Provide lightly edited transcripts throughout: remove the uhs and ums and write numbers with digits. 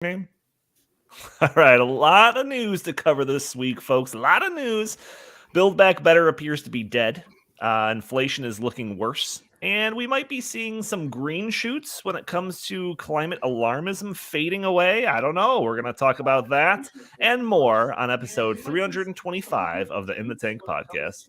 Name? All right, a lot of news to cover this week, folks. A lot of news. Build Back Better appears to be dead. Inflation is looking worse. And we might be seeing some green shoots when it comes to climate alarmism fading away. I don't know. We're going to talk about that and more on episode 325 of the In the Tank podcast.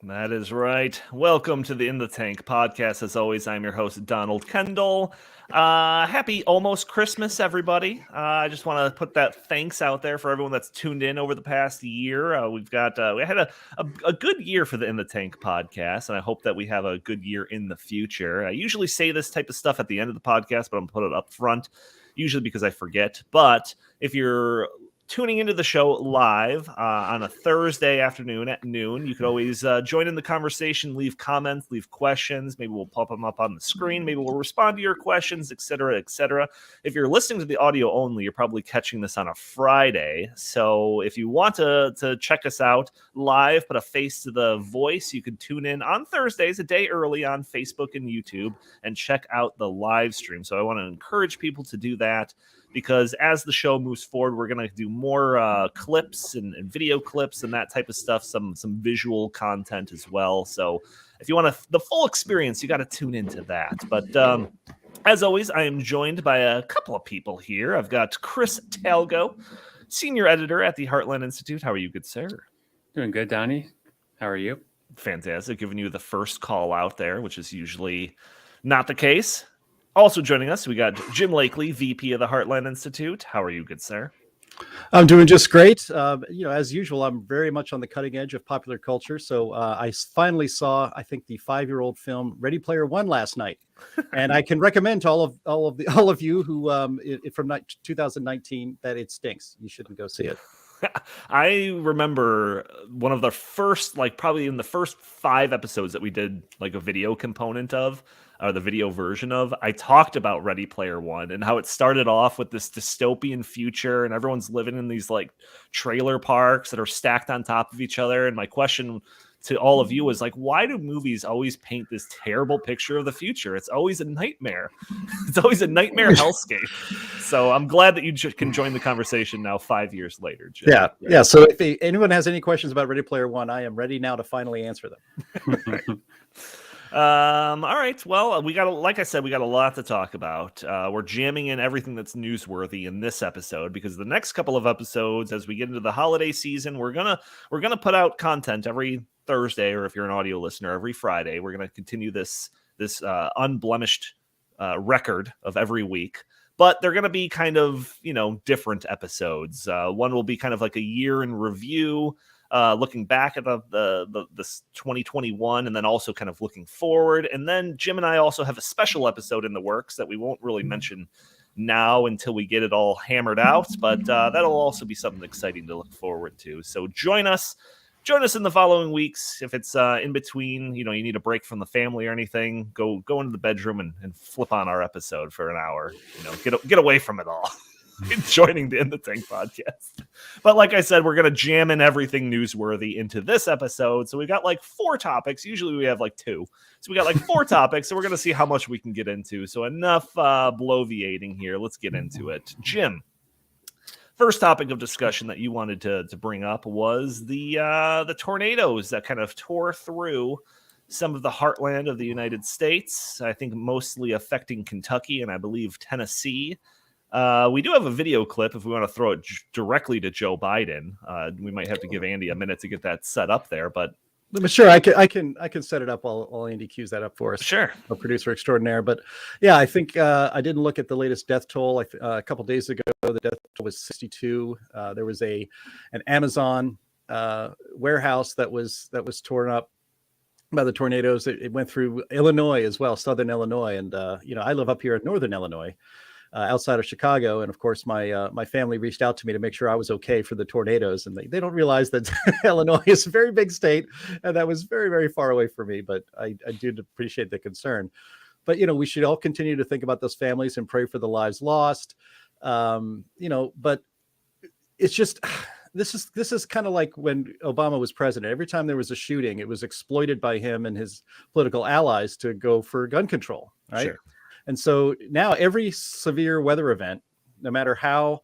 That is right. Welcome to the In the Tank podcast. As always, I'm your host, Donald Kendal. Happy almost Christmas, everybody. I just want to put that thanks out there for everyone that's tuned in over the past year. We had a good year for the In the Tank podcast, and I hope that we have a good year in the future. I usually say this type of stuff at the end of the podcast, but I'm going to put it up front, usually because I forget. But if you're tuning into the show live on a Thursday afternoon at noon, you could always join in the conversation, leave comments, leave questions. Maybe we'll pop them up on the screen. Maybe we'll respond to your questions, etc., etc. If you're listening to the audio only, you're probably catching this on a Friday. So if you want to check us out live, put a face to the voice, you can tune in on Thursdays, a day early on Facebook and YouTube, and check out the live stream. So I want to encourage people to do that, because as the show moves forward, we're going to do more clips and video clips and that type of stuff, some visual content as well. So if you want the full experience, you got to tune into that. But as always, I am joined by a couple of people here. I've got Chris Talgo, senior editor at the Heartland Institute. How are you, good sir? Doing good, Donnie. How are you? Fantastic. Giving you the first call out there, which is usually not the case. Also joining us, we got Jim Lakely, VP of the Heartland Institute. How are you, good sir? I'm doing just great. As usual, I'm very much on the cutting edge of popular culture. So I finally saw, I think, the 5-year-old film Ready Player One last night, and I can recommend to all of you who from 2019 that it stinks. You shouldn't go see it. I remember one of the first, probably in the first 5 episodes that we did a video component of, or the video version of, I talked about Ready Player One and how it started off with this dystopian future and everyone's living in these trailer parks that are stacked on top of each other. And my question to all of you is why do movies always paint this terrible picture of the future? It's always a nightmare. It's always a nightmare hellscape. So I'm glad that you can join the conversation now 5 years later, Jim. Yeah. So if anyone has any questions about Ready Player One, I am ready now to finally answer them. All right. Well, like I said, we got a lot to talk about. We're jamming in everything that's newsworthy in this episode, because the next couple of episodes, as we get into the holiday season, we're gonna put out content every Thursday, or if you're an audio listener, every Friday. We're gonna continue this unblemished record of every week. But they're going to be kind of, different episodes. One will be kind of like a year in review, looking back at this 2021, and then also kind of looking forward. And then Jim and I also have a special episode in the works that we won't really mention now until we get it all hammered out. But that'll also be something exciting to look forward to. So join us in the following weeks. If it's in between, you need a break from the family or anything, go into the bedroom and flip on our episode for an hour. Get away from it all. Joining the In the Tank podcast. But like I said, we're going to jam in everything newsworthy into this episode. So we got 4 topics. Usually we have 2. So we got 4 topics. So we're going to see how much we can get into. So enough bloviating here. Let's get into it. Jim, first topic of discussion that you wanted to bring up was the tornadoes that kind of tore through some of the heartland of the United States. I think mostly affecting Kentucky and I believe Tennessee. We do have a video clip if we want to throw it directly to Joe Biden. We might have to give Andy a minute to get that set up there, but sure, I can set it up while Andy cues that up for us. Sure, a producer extraordinaire. But yeah, I think I didn't look at the latest death toll. A couple days ago, the death toll was 62. There was an Amazon warehouse that was torn up. by the tornadoes. It went through Illinois as well, southern Illinois, and I live up here in northern Illinois, outside of Chicago, and of course my family reached out to me to make sure I was okay for the tornadoes, and they don't realize that Illinois is a very big state, and that was very, very far away for me, but I do appreciate the concern. But we should all continue to think about those families and pray for the lives lost. But it's just this is kind of like when Obama was president. Every time there was a shooting, it was exploited by him and his political allies to go for gun control, right? Sure. And so now every severe weather event, no matter how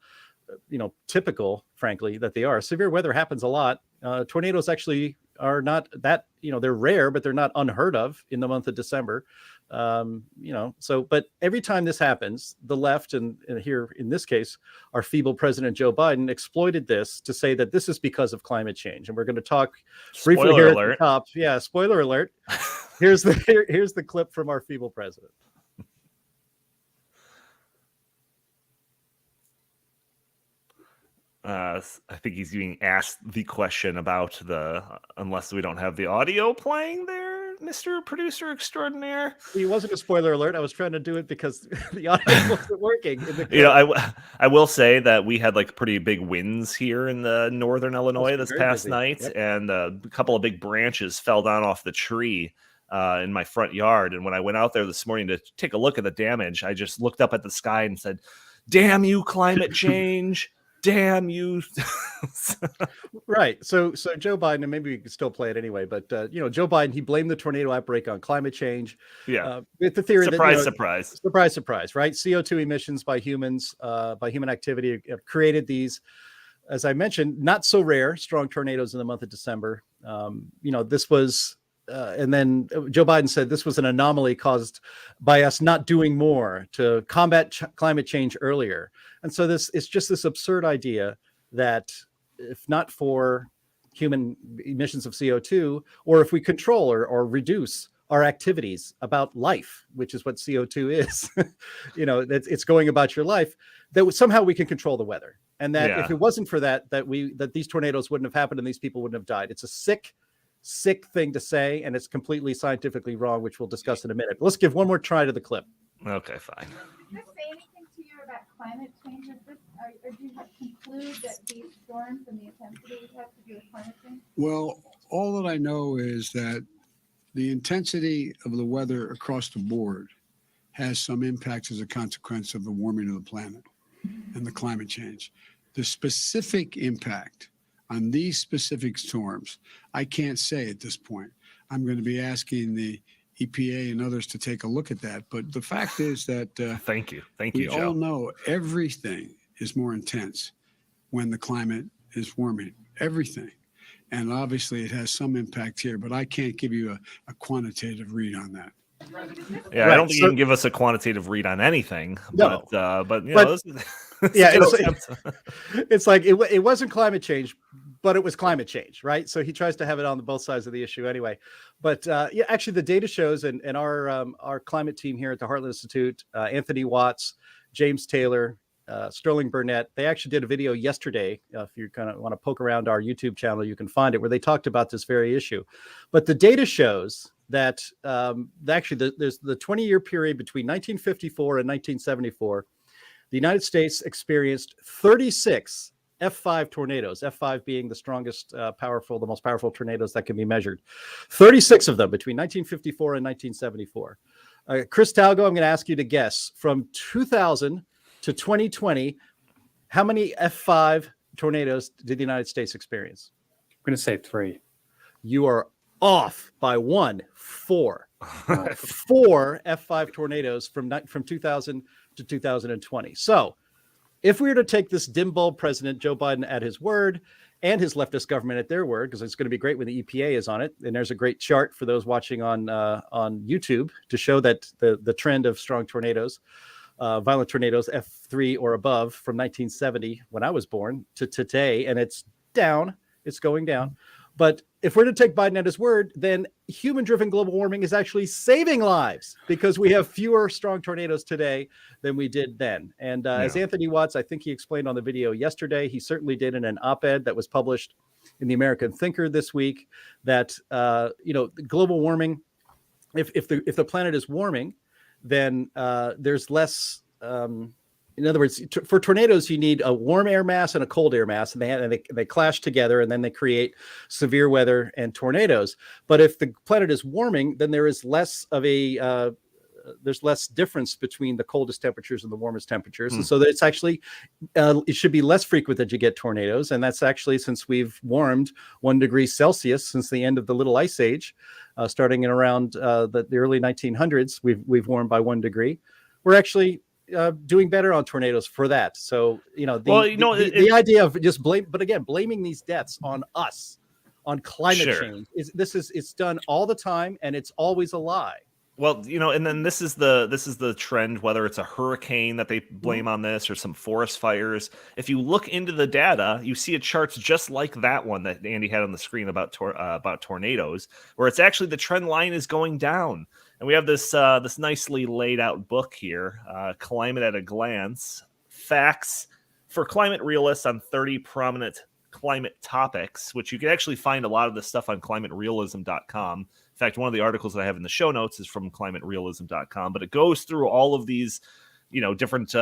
typical, frankly, that they are, severe weather happens a lot. Tornadoes actually are not that, they're rare, but they're not unheard of in the month of December. But every time this happens, the left, and here in this case, our feeble President Joe Biden exploited this to say that this is because of climate change. And we're going to talk briefly here at the top. Yeah, spoiler alert. Here's the clip from our feeble president. I think he's being asked the question about unless we don't have the audio playing there, Mr. Producer Extraordinaire. It wasn't a spoiler alert. I was trying to do it because the audio wasn't working. I will say that we had like pretty big winds here in the northern Illinois this past night, yep. And a couple of big branches fell down off the tree in my front yard. And when I went out there this morning to take a look at the damage, I just looked up at the sky and said, "Damn you, climate change." Damn you. Right. So Joe Biden, and maybe we can still play it anyway, but Joe Biden, he blamed the tornado outbreak on climate change. Yeah. With the theory surprise, right? CO2 emissions by humans, by human activity have created these, as I mentioned, not so rare strong tornadoes in the month of December. This was and then Joe Biden said this was an anomaly caused by us not doing more to combat climate change earlier. And so it's just this absurd idea that if not for human emissions of CO2, or if we control or reduce our activities about life, which is what CO2 is, it's going about your life, that somehow we can control the weather. And that if it wasn't for that these tornadoes wouldn't have happened and these people wouldn't have died. It's a sick thing to say, and it's completely scientifically wrong, which we'll discuss in a minute. But let's give one more try to the clip. Okay, fine. Does this say anything to you about climate change? Or do you conclude that these storms and the intensity have to do with climate change? Well, all that I know is that the intensity of the weather across the board has some impacts as a consequence of the warming of the planet and the climate change. The specific impact on these specific storms, I can't say at this point. I'm going to be asking the EPA and others to take a look at that. But the fact is that thank you, we Joe. all know everything is more intense when the climate is warming. Everything. And obviously it has some impact here, but I can't give you a quantitative read on that. Yeah, right. I don't think you can give us a quantitative read on anything. No. But it's like it wasn't climate change, but it was climate change, right? So he tries to have it on both sides of the issue anyway. But actually the data shows, and our climate team here at the Heartland Institute, Anthony Watts, James Taylor, Sterling Burnett, they actually did a video yesterday. If you kind of want to poke around our YouTube channel, you can find it, where they talked about this very issue. But the data shows that actually there's the 20-year period between 1954 and 1974, the United States experienced 36 F5 tornadoes, F5 being the strongest, the most powerful tornadoes that can be measured. 36 of them between 1954 and 1974. Chris Talgo, I'm going to ask you to guess, from 2000 to 2020, how many F5 tornadoes did the United States experience? I'm going to say 3. You are off by 1. 4. 4 F5 tornadoes from 2000 to 2020. So if we were to take this dim bulb president, Joe Biden, at his word, and his leftist government at their word, because it's going to be great when the EPA is on it. And there's a great chart for those watching on YouTube to show that the trend of strong tornadoes, violent tornadoes, F3 or above, from 1970, when I was born, to today, and it's down. It's going down. But if we're to take Biden at his word, then human-driven global warming is actually saving lives, because we have fewer strong tornadoes today than we did then. And as Anthony Watts, I think he explained on the video yesterday, he certainly did in an op-ed that was published in the American Thinker this week that global warming, if the planet is warming, then there's less. In other words, for tornadoes, you need a warm air mass and a cold air mass, and they clash together, and then they create severe weather and tornadoes. But if the planet is warming, then there is less of a there's less difference between the coldest temperatures and the warmest temperatures, and so that it's actually it should be less frequent that you get tornadoes, and that's actually since we've warmed 1 degree Celsius since the end of the Little Ice Age, starting in around the early 1900s, we've warmed by 1 degree. We're actually doing better on tornadoes for that. So, the idea of just blaming these deaths on us, on climate change, it's done all the time, and it's always a lie. Well, and then this is the trend, whether it's a hurricane that they blame on this or some forest fires. If you look into the data, you see charts just like that one that Andy had on the screen about tornadoes, where it's actually the trend line is going down. And we have this nicely laid out book here, Climate at a Glance, Facts for Climate Realists on 30 Prominent Climate Topics, which you can actually find a lot of this stuff on climaterealism.com. In fact, one of the articles that I have in the show notes is from climaterealism.com, but it goes through all of these, different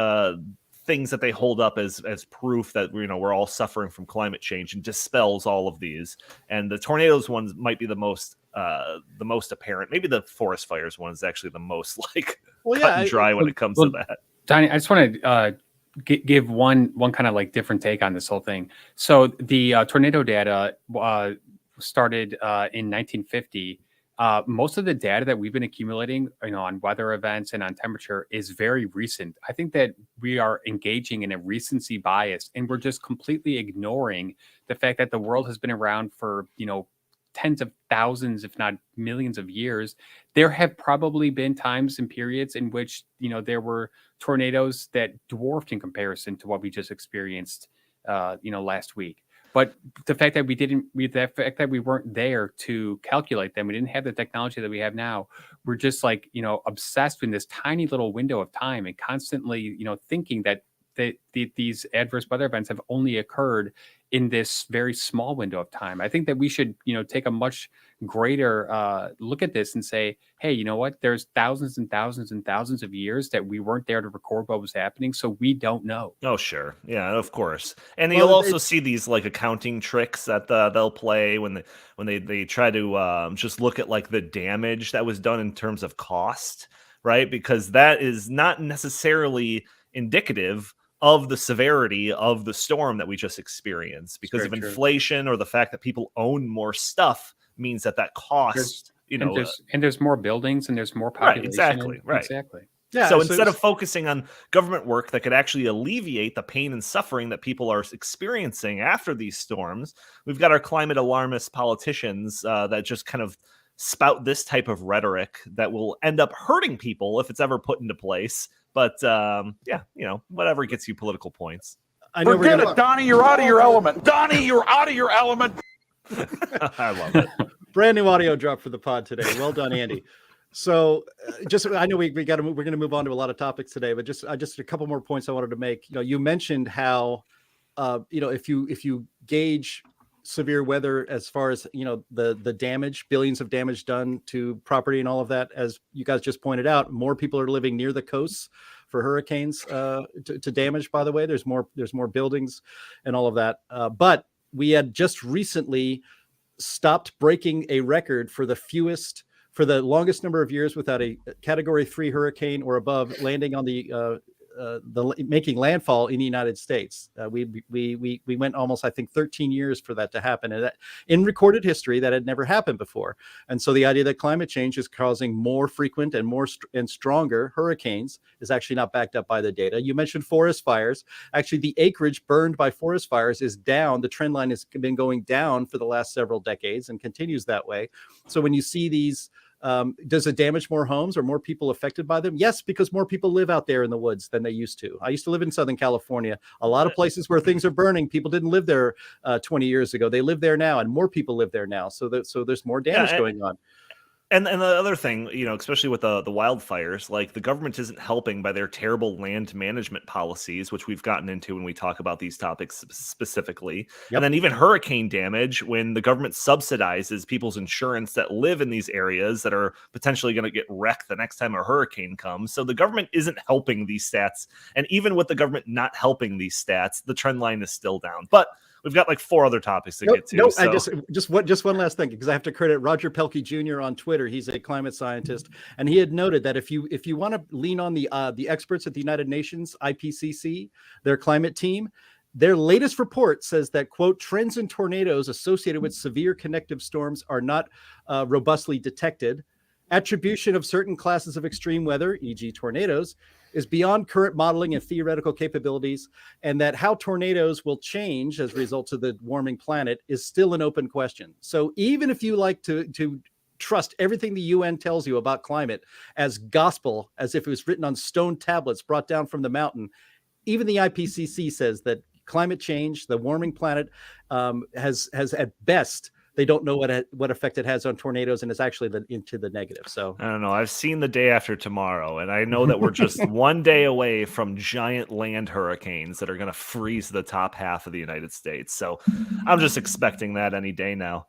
things that they hold up as proof that we're all suffering from climate change, and dispels all of these. And the tornadoes ones might be the most apparent. Maybe the forest fires one is actually the most cut and dry when it comes to that. Donnie, I just want to give one kind of like different take on this whole thing. So the tornado data started in 1950. Most of the data that we've been accumulating, on weather events and on temperature is very recent. I think that we are engaging in a recency bias, and we're just completely ignoring the fact that the world has been around for, tens of thousands, if not millions of years. There have probably been times and periods in which, there were tornadoes that dwarfed in comparison to what we just experienced, last week. But the fact that we weren't there to calculate them, we didn't have the technology that we have now. We're just obsessed with this tiny little window of time, and constantly, thinking that these adverse weather events have only occurred in this very small window of time. I think that we should, take a much greater look at this and say, hey, you know what? There's thousands and thousands and thousands of years that we weren't there to record what was happening, so we don't know. Oh, sure. Yeah, of course. And you'll also see these accounting tricks that they'll play when they try to just look at the damage that was done in terms of cost, right? Because that is not necessarily indicative of the severity of the storm that we just experienced, because of inflation or the fact that people own more stuff means that cost, and there's more buildings and there's more population. Exactly. Yeah. So instead of focusing on government work that could actually alleviate the pain and suffering that people are experiencing after these storms, we've got our climate alarmist politicians that just kind of spout this type of rhetoric that will end up hurting people if it's ever put into place. But whatever gets you political points. Forget it, Donnie. You're out of your element. Donnie, you're out of your element. I love it. Brand new audio drop for the pod today. Well done, Andy. So, I know we're going to move on to a lot of topics today, but just a couple more points I wanted to make. You mentioned how, if you gauge severe weather as far as the damage, billions of damage done to property and all of that, as you guys just pointed out, more people are living near the coasts for hurricanes to damage. By the way, there's more buildings and all of that, but we had just recently stopped breaking a record for the longest number of years without a Category 3 hurricane or above landing on the making landfall in the United States. We went almost, I think, 13 years for that to happen, and that, in recorded history, that had never happened before. And so the idea that climate change is causing more frequent and more and stronger hurricanes is actually not backed up by the data. You mentioned forest fires. Actually, the acreage burned by forest fires is down. The trend line has been going down for the last several decades and continues that way. So when you see these, does it damage more homes or more people affected by them? Yes, because more people live out there in the woods than they used to. I used to live in Southern California. A lot of places where things are burning, people didn't live there 20 years ago. They live there now, and more people live there now. So there's more damage going on. And the other thing, especially with the wildfires, like the government isn't helping by their terrible land management policies, which we've gotten into when we talk about these topics specifically. Yep. And then even hurricane damage, when the government subsidizes people's insurance that live in these areas that are potentially going to get wrecked the next time a hurricane comes. So the government isn't helping these stats. And even with the government not helping these stats, the trend line is still down. But we've got like 4 other topics to get to. No, so. I just one last thing, because I have to credit Roger Pelkey Jr. on Twitter. He's a climate scientist, and he had noted that if you want to lean on the experts at the United Nations IPCC, their climate team, their latest report says that, quote, trends in tornadoes associated with severe convective storms are not robustly detected. Attribution of certain classes of extreme weather, e.g. tornadoes, is beyond current modeling and theoretical capabilities, and that how tornadoes will change as a result of the warming planet is still an open question. So even if you like to trust everything the UN tells you about climate as gospel, as if it was written on stone tablets brought down from the mountain, even the IPCC says that climate change, the warming planet, has at best, they don't know what effect it has on tornadoes, and it's actually into the negative. So I don't know. I've seen The Day After Tomorrow, and I know that we're just one day away from giant land hurricanes that are going to freeze the top half of the United States. So I'm just expecting that any day now.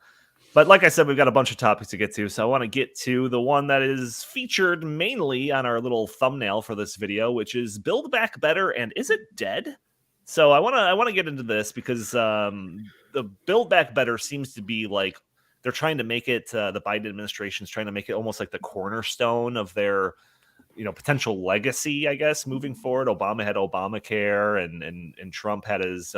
But like I said, we've got a bunch of topics to get to. So I want to get to the one that is featured mainly on our little thumbnail for this video, which is Build Back Better and Is It Dead? So I want to get into this because the Build Back Better seems to be like they're trying to make it, the Biden administration is trying to make it almost like the cornerstone of their, potential legacy, I guess, moving forward. Obama had Obamacare and Trump had his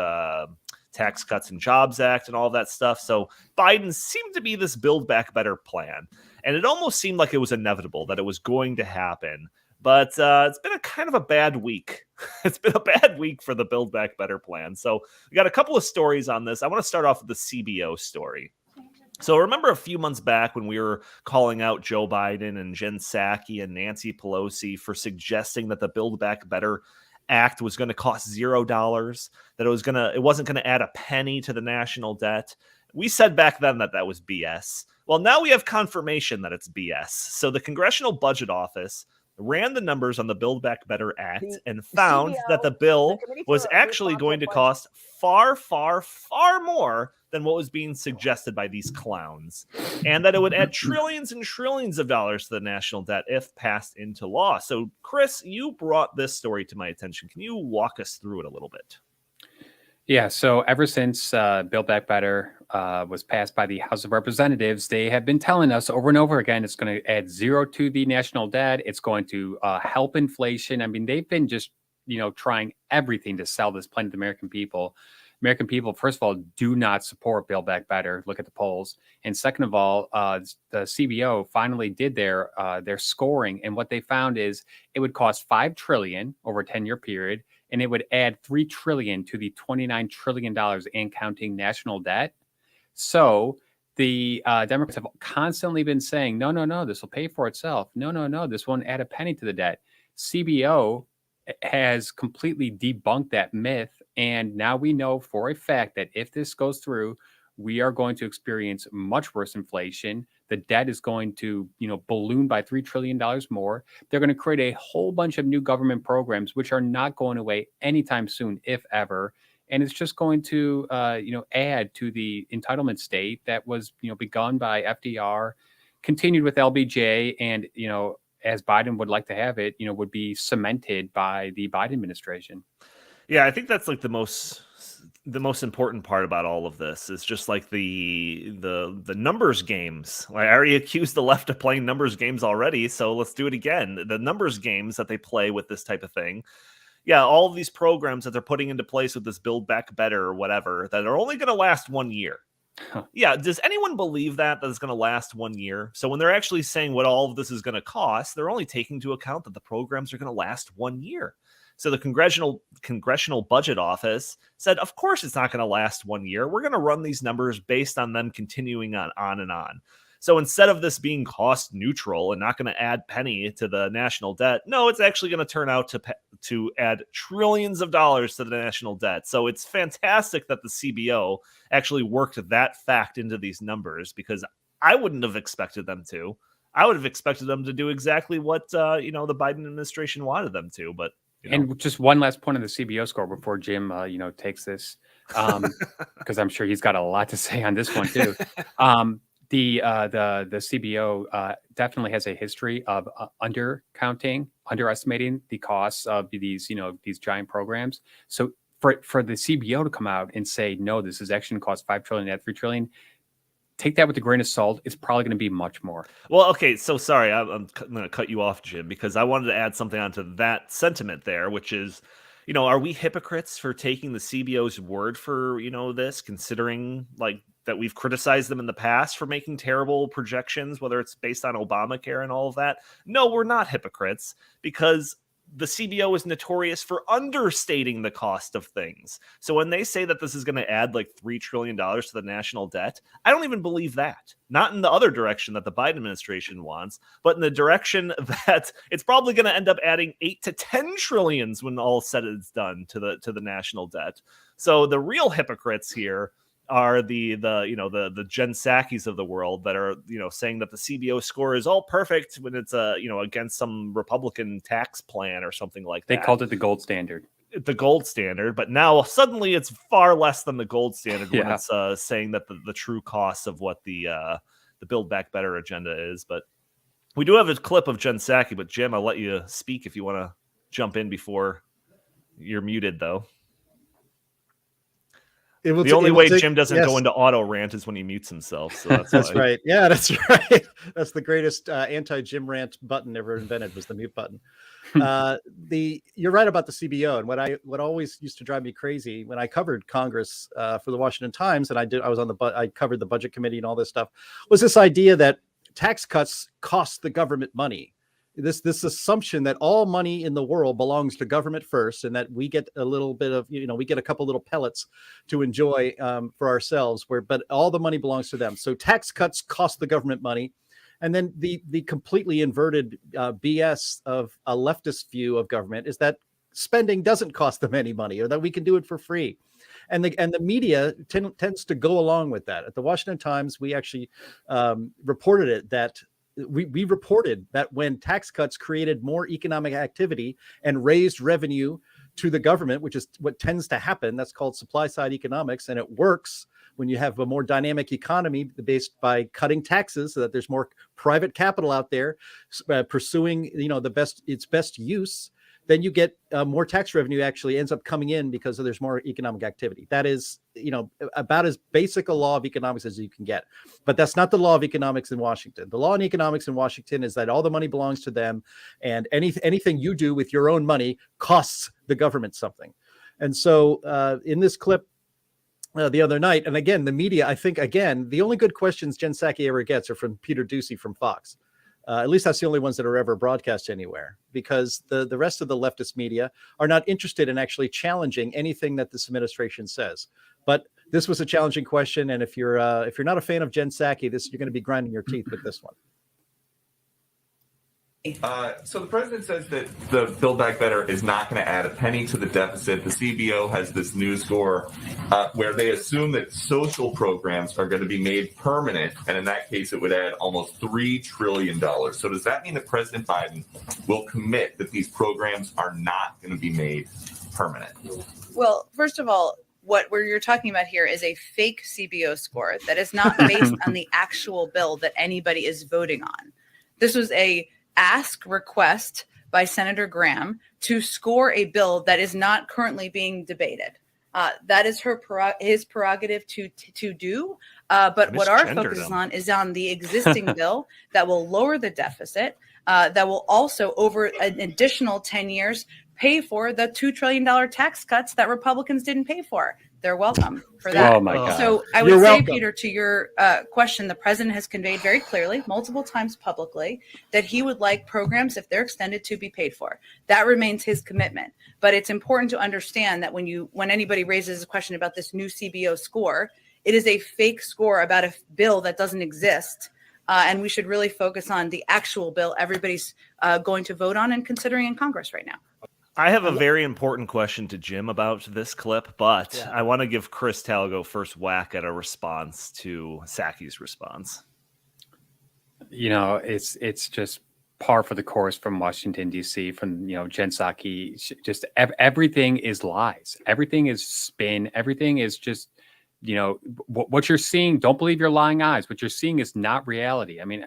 Tax Cuts and Jobs Act and all of that stuff. So Biden seemed to be this Build Back Better plan. And it almost seemed like it was inevitable that it was going to happen. But it's been a kind of a bad week. It's been a bad week for the Build Back Better plan. So we got a couple of stories on this. I want to start off with the CBO story. So remember a few months back when we were calling out Joe Biden and Jen Psaki and Nancy Pelosi for suggesting that the Build Back Better Act was going to cost $0, that it wasn't going to add a penny to the national debt. We said back then that was BS. Well, now we have confirmation that it's BS. So the Congressional Budget Office ran the numbers on the Build Back Better Act and found that the bill was actually going to cost far, far, far more than what was being suggested by these clowns, and that it would add trillions and trillions of dollars to the national debt if passed into law. So, Chris, you brought this story to my attention. Can you walk us through it a little bit? Yeah, so ever since Build Back Better was passed by the House of Representatives, they have been telling us over and over again it's going to add zero to the national debt. It's going to help inflation. I mean, they've been just, trying everything to sell this plan to the American people. American people, first of all, do not support Build Back Better. Look at the polls. And second of all, the CBO finally did their scoring. And what they found is it would cost $5 trillion over a 10-year period. And it would add $3 trillion to the $29 trillion and counting national debt. So the Democrats have constantly been saying, no, this will pay for itself. No, this won't add a penny to the debt. CBO has completely debunked that myth. And now we know for a fact that if this goes through, we are going to experience much worse inflation. The debt is going to, balloon by $3 trillion more. They're going to create a whole bunch of new government programs, which are not going away anytime soon, if ever. And it's just going to, add to the entitlement state that was, begun by FDR, continued with LBJ, and, as Biden would like to have it, would be cemented by the Biden administration. Yeah, I think that's like the most important part about all of this is just like the numbers games. I already accused the left of playing numbers games already, so let's do it again. The numbers games that they play with this type of thing. Yeah, all of these programs that they're putting into place with this Build Back Better or whatever that are only going to last 1 year. Huh. Yeah, does anyone believe that it's going to last 1 year? So when they're actually saying what all of this is going to cost, they're only taking into account that the programs are going to last 1 year. So the Congressional Budget Office said, of course it's not going to last 1 year. We're going to run these numbers based on them continuing on and on. So instead of this being cost neutral and not going to add penny to the national debt, no, it's actually going to turn out to add trillions of dollars to the national debt. So it's fantastic that the CBO actually worked that fact into these numbers, because I wouldn't have expected them to. I would have expected them to do exactly what the Biden administration wanted them to. But and just one last point on the CBO score before Jim takes this, because I'm sure he's got a lot to say on this one too. The CBO definitely has a history of underestimating the costs of these giant programs. So for the CBO to come out and say, no, this is actually going to cost $5 trillion, at $3 trillion, take that with a grain of salt. It's probably going to be much more. Well, okay, so sorry, I'm going to cut you off, Jim, because I wanted to add something onto that sentiment there, which is, are we hypocrites for taking the CBO's word for, this, considering like that we've criticized them in the past for making terrible projections, whether it's based on Obamacare and all of that? No, we're not hypocrites, because the CBO is notorious for understating the cost of things. So when they say that this is going to add like $3 trillion to the national debt, I don't even believe that. Not in the other direction that the Biden administration wants, but in the direction that it's probably going to end up adding 8 to 10 trillions when all said is done to the national debt. So the real hypocrites here are the Jen Psakis of the world that are saying that the CBO score is all perfect when it's against some Republican tax plan or something like that. They called it the gold standard. The gold standard, but now suddenly it's far less than the gold standard when it's saying that the true cost of what the Build Back Better agenda is. But we do have a clip of Jen Psaki, but Jim, I'll let you speak if you want to jump in before you're muted, though. The only way Jim doesn't go into auto rant is when he mutes himself. So that's right. Yeah, that's right. That's the greatest anti-Jim rant button ever invented, was the mute button. You're right about the CBO, and what always used to drive me crazy when I covered Congress for the Washington Times, and I covered the budget committee and all this stuff, was this idea that tax cuts cost the government money. This assumption that all money in the world belongs to government first, and that we get a little bit of, we get a couple little pellets to enjoy for ourselves, but all the money belongs to them. So tax cuts cost the government money. And then the completely inverted BS of a leftist view of government is that spending doesn't cost them any money, or that we can do it for free. And the media tends to go along with that. At the Washington Times, we actually reported it that we reported that when tax cuts created more economic activity and raised revenue to the government, which is what tends to happen, that's called supply side economics, and it works when you have a more dynamic economy based by cutting taxes, so that there's more private capital out there pursuing its best use. Then you get more tax revenue actually ends up coming in because there's more economic activity. That is, about as basic a law of economics as you can get. But that's not the law of economics in Washington. The law in economics in Washington is that all the money belongs to them, and anything you do with your own money costs the government something. And so in this clip the other night, and again, the media, I think, again, the only good questions Jen Psaki ever gets are from Peter Doocy from Fox. At least that's the only ones that are ever broadcast anywhere, because the rest of the leftist media are not interested in actually challenging anything that this administration says. But this was a challenging question, and if you're not a fan of Jen Psaki, you're going to be grinding your teeth with this one. So the president says that the Build Back Better is not going to add a penny to the deficit. The CBO has this new score where they assume that social programs are going to be made permanent, and in that case, it would add almost $3 trillion. So does that mean that President Biden will commit that these programs are not going to be made permanent? Well, first of all, what you're talking about here is a fake CBO score that is not based on the actual bill that anybody is voting on. This was a request by Senator Graham to score a bill that is not currently being debated. That is his prerogative to do. But what our focus is on the existing bill that will lower the deficit, that will also, over an additional 10 years, pay for the $2 trillion tax cuts that Republicans didn't pay for. They're welcome for that. Oh my God. So I would say, Peter, to your question, the president has conveyed very clearly, multiple times publicly, that he would like programs, if they're extended, to be paid for. That remains his commitment. But it's important to understand that when anybody raises a question about this new CBO score, it is a fake score about a bill that doesn't exist. And we should really focus on the actual bill everybody's going to vote on and considering in Congress right now. I have a very important question to Jim about this clip, but I want to give Chris Talgo first whack at a response to Psaki's response. It's just par for the course from Washington, D.C., from, Jen Psaki. Just everything is lies. Everything is spin. Everything is just, what you're seeing. Don't believe your lying eyes. What you're seeing is not reality. I mean,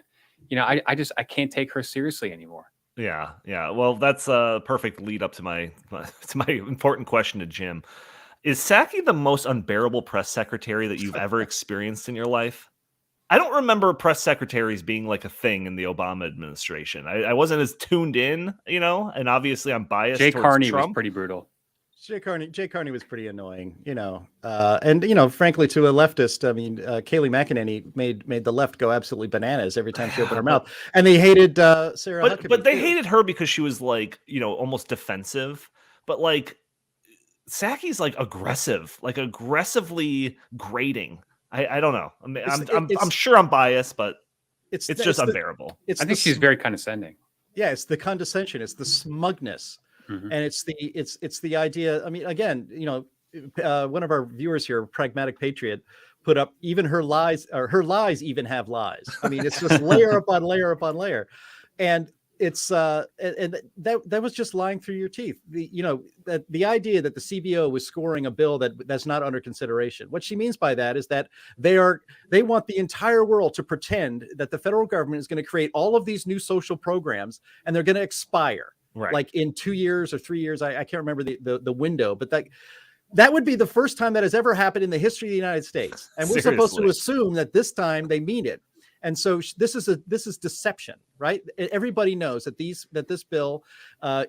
I can't take her seriously anymore. Yeah. Well, that's a perfect lead up to my important question to Jim. Is Psaki the most unbearable press secretary that you've ever experienced in your life? I don't remember press secretaries being like a thing in the Obama administration. I wasn't as tuned in, and obviously I'm biased. Jay towards Carney Trump. was pretty brutal. Jay Carney was pretty annoying, and frankly, to a leftist, I mean, Kayleigh McEnany made the left go absolutely bananas every time she opened her mouth, and they hated Sarah Huckabee. But they too. hated her because she was like, almost defensive. But like, Psaki's like aggressive, like aggressively grating. I don't know. I mean, I'm sure I'm biased, but it's just unbearable. I think she's very condescending. Yeah, it's the condescension, it's the smugness, and it's the idea. I mean, again, one of our viewers here, Pragmatic Patriot, put up even her lies even have lies. I mean, it's just layer upon layer upon layer, and it's and that was just lying through your teeth. The idea that the CBO was scoring a bill that's not under consideration. What she means by that is that they want the entire world to pretend that the federal government is going to create all of these new social programs and they're going to expire, right, like in 2 years or 3 years. I can't remember the window, but that would be the first time that has ever happened in the history of the United States. And we're supposed to assume that this time they mean it. And so this is deception, right? Everybody knows that this bill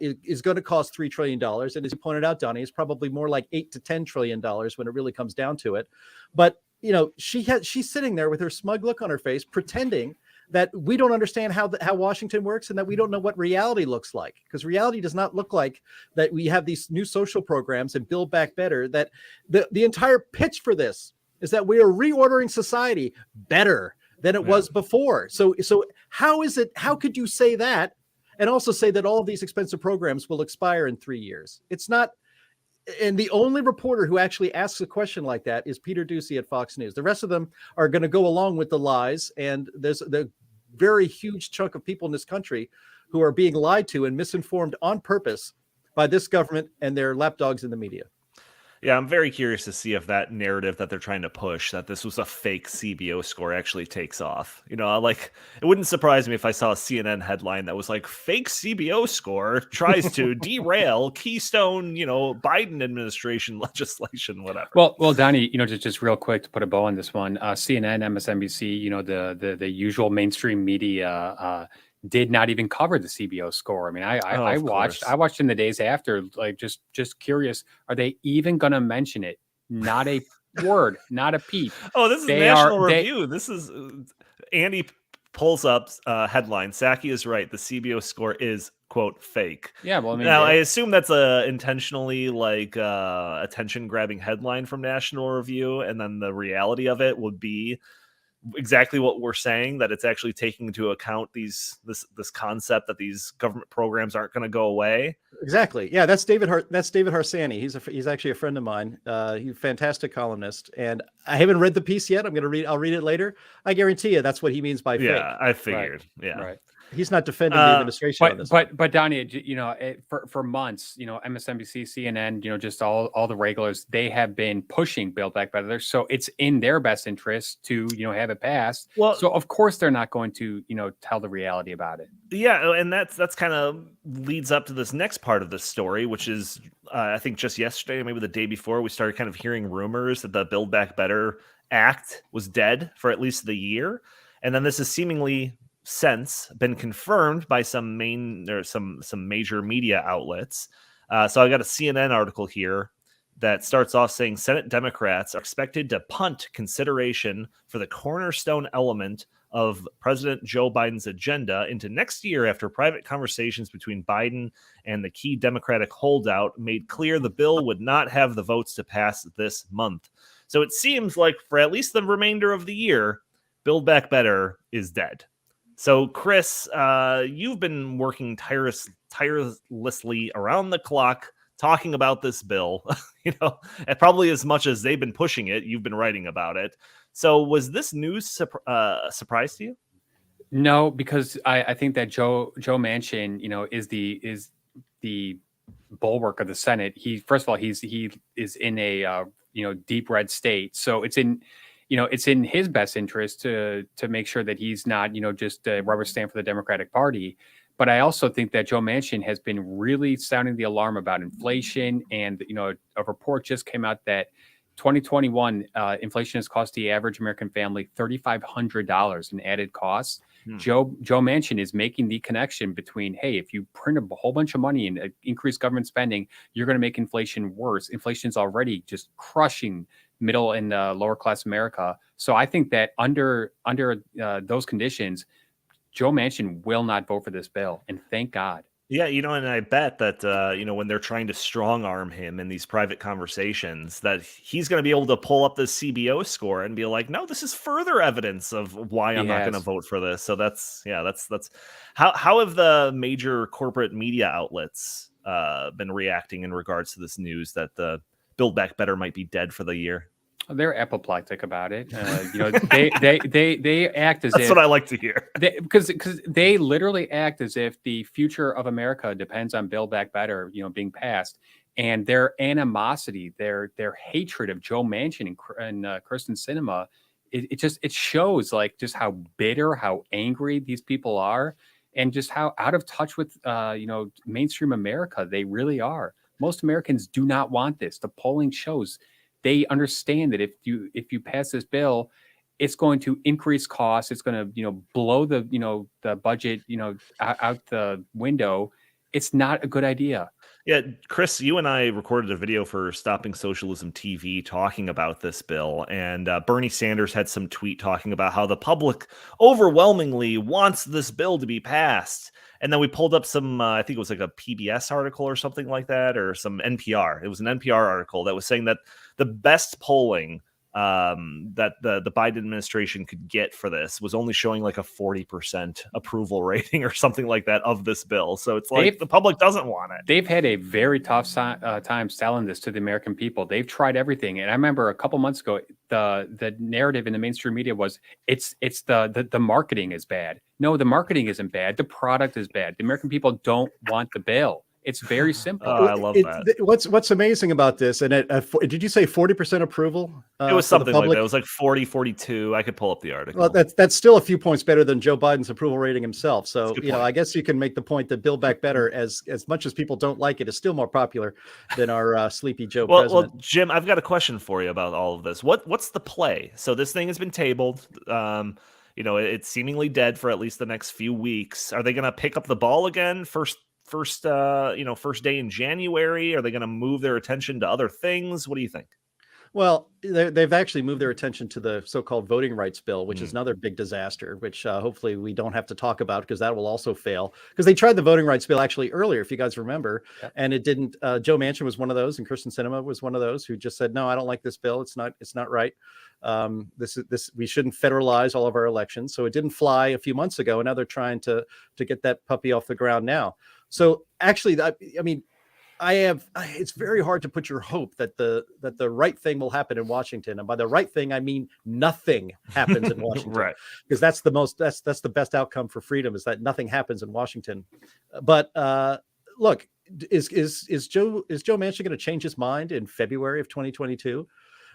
is going to cost $3 trillion. And as you pointed out, Donnie, it's probably more like $8 to $10 trillion when it really comes down to it. But, she's sitting there with her smug look on her face, pretending that we don't understand how Washington works and that we don't know what reality looks like, because reality does not look like that. We have these new social programs and Build Back Better, that the entire pitch for this is that we are reordering society better than it was before. So how could you say that and also say that all of these expensive programs will expire in 3 years? It's not. And the only reporter who actually asks a question like that is Peter Doocy at Fox News. The rest of them are going to go along with the lies. And there's the very huge chunk of people in this country who are being lied to and misinformed on purpose by this government and their lapdogs in the media. Yeah, I'm very curious to see if that narrative that they're trying to push, that this was a fake CBO score, actually takes off. Like, it wouldn't surprise me if I saw a CNN headline that was like, fake CBO score tries to derail Keystone, Biden administration legislation, whatever. Well, Donnie, just real quick to put a bow on this one, CNN, MSNBC, the usual mainstream media did not even cover the CBO score. I mean, I watched in the days after, like, just curious, are they even going to mention it? Not a word, not a peep. Oh, this is National Review. This is Andy pulls up headline. Psaki is right. The CBO score is, quote, fake. Yeah, well, I mean, now I assume that's a intentionally like attention grabbing headline from National Review, and then the reality of it would be exactly what we're saying, that it's actually taking into account this concept that these government programs aren't going to go away. Exactly. Yeah, that's David Harsanyi. He's actually a friend of mine. He's a fantastic columnist, and I haven't read the piece yet. I'll read it later. I guarantee you that's what he means by fake. Yeah, I figured. Right. Yeah. Right. He's not defending the administration on this. But Donnie, for months, MSNBC, CNN, just all the regulars, they have been pushing Build Back Better. So it's in their best interest to, have it passed. Well, so of course they're not going to, tell the reality about it. Yeah, and that's kind of leads up to this next part of the story, which is I think just yesterday, maybe the day before, we started kind of hearing rumors that the Build Back Better Act was dead for at least the year, and then this is seemingly since been confirmed by some major media outlets. So I got a CNN article here that starts off saying Senate Democrats are expected to punt consideration for the cornerstone element of President Joe Biden's agenda into next year after private conversations between Biden and the key Democratic holdout made clear the bill would not have the votes to pass this month. So it seems like for at least the remainder of the year, Build Back Better is dead. So, Chris, you've been working tirelessly around the clock talking about this bill, and probably as much as they've been pushing it, you've been writing about it. So was this news surprise to you? No, because I think that Joe Manchin, is the bulwark of the Senate. He first of all he is in a deep red state, so it's in his best interest to make sure that he's not just a rubber stamp for the Democratic Party. But I also think that Joe Manchin has been really sounding the alarm about inflation, and a report just came out that 2021 inflation has cost the average American family $3,500 in added costs. Joe Manchin is making the connection between, hey, if you print a whole bunch of money and increase government spending, you're going to make inflation worse. Inflation's already just crushing middle and lower class America. So I think that under those conditions, Joe Manchin will not vote for this bill, and thank God. Yeah, and I bet that when they're trying to strong arm him in these private conversations, that he's going to be able to pull up the CBO score and be like, "No, this is further evidence of why I'm not going to vote for this." So that's how have the major corporate media outlets been reacting in regards to this news that the Build Back Better might be dead for the year? They're apoplectic about it. They act as That's if what I like to hear. Because they literally act as if the future of America depends on Build Back Better, being passed, and their animosity, their hatred of Joe Manchin and Kyrsten Sinema, it shows like just how bitter, how angry these people are, and just how out of touch with mainstream America they really are. Most Americans do not want this. The polling shows. They understand that if you pass this bill, it's going to increase costs. It's going to blow the budget out the window. It's not a good idea. Yeah, Chris, you and I recorded a video for Stopping Socialism TV talking about this bill, and Bernie Sanders had some tweet talking about how the public overwhelmingly wants this bill to be passed. And then we pulled up some, I think it was like a PBS article or something like that, or some NPR. It was an NPR article that was saying that the best polling that the Biden administration could get for this was only showing like a 40% approval rating or something like that of this bill. So it's like the public doesn't want it. They've had a very tough time selling this to the American people. They've tried everything. And I remember a couple months ago, the narrative in the mainstream media was it's the marketing is bad. No, the marketing isn't bad. The product is bad. The American people don't want the bill. It's very simple. I love that. What's amazing about this, and did you say 40% approval? It was something like that. It was like 40, 42. I could pull up the article. Well, that's still a few points better than Joe Biden's approval rating himself. So, I guess you can make the point that Build Back Better, as much as people don't like it, is still more popular than our sleepy Joe president. Well, Jim, I've got a question for you about all of this. What's the play? So this thing has been tabled. It's seemingly dead for at least the next few weeks. Are they going to pick up the ball again first day in January? Are they going to move their attention to other things? What do you think? Well, they've actually moved their attention to the so-called voting rights bill, which is another big disaster, which hopefully we don't have to talk about because that will also fail. Because they tried the voting rights bill actually earlier, if you guys remember, and it didn't. Joe Manchin was one of those, and Kyrsten Sinema was one of those who just said, "No, I don't like this bill. It's not right. This we shouldn't federalize all of our elections." So it didn't fly a few months ago, and now they're trying to get that puppy off the ground now. So actually, it's very hard to put your hope that the right thing will happen in Washington, and by the right thing I mean nothing happens in Washington, right? Because that's the best outcome for freedom, is that nothing happens in Washington. But look, is Joe Manchin going to change his mind in February of 2022?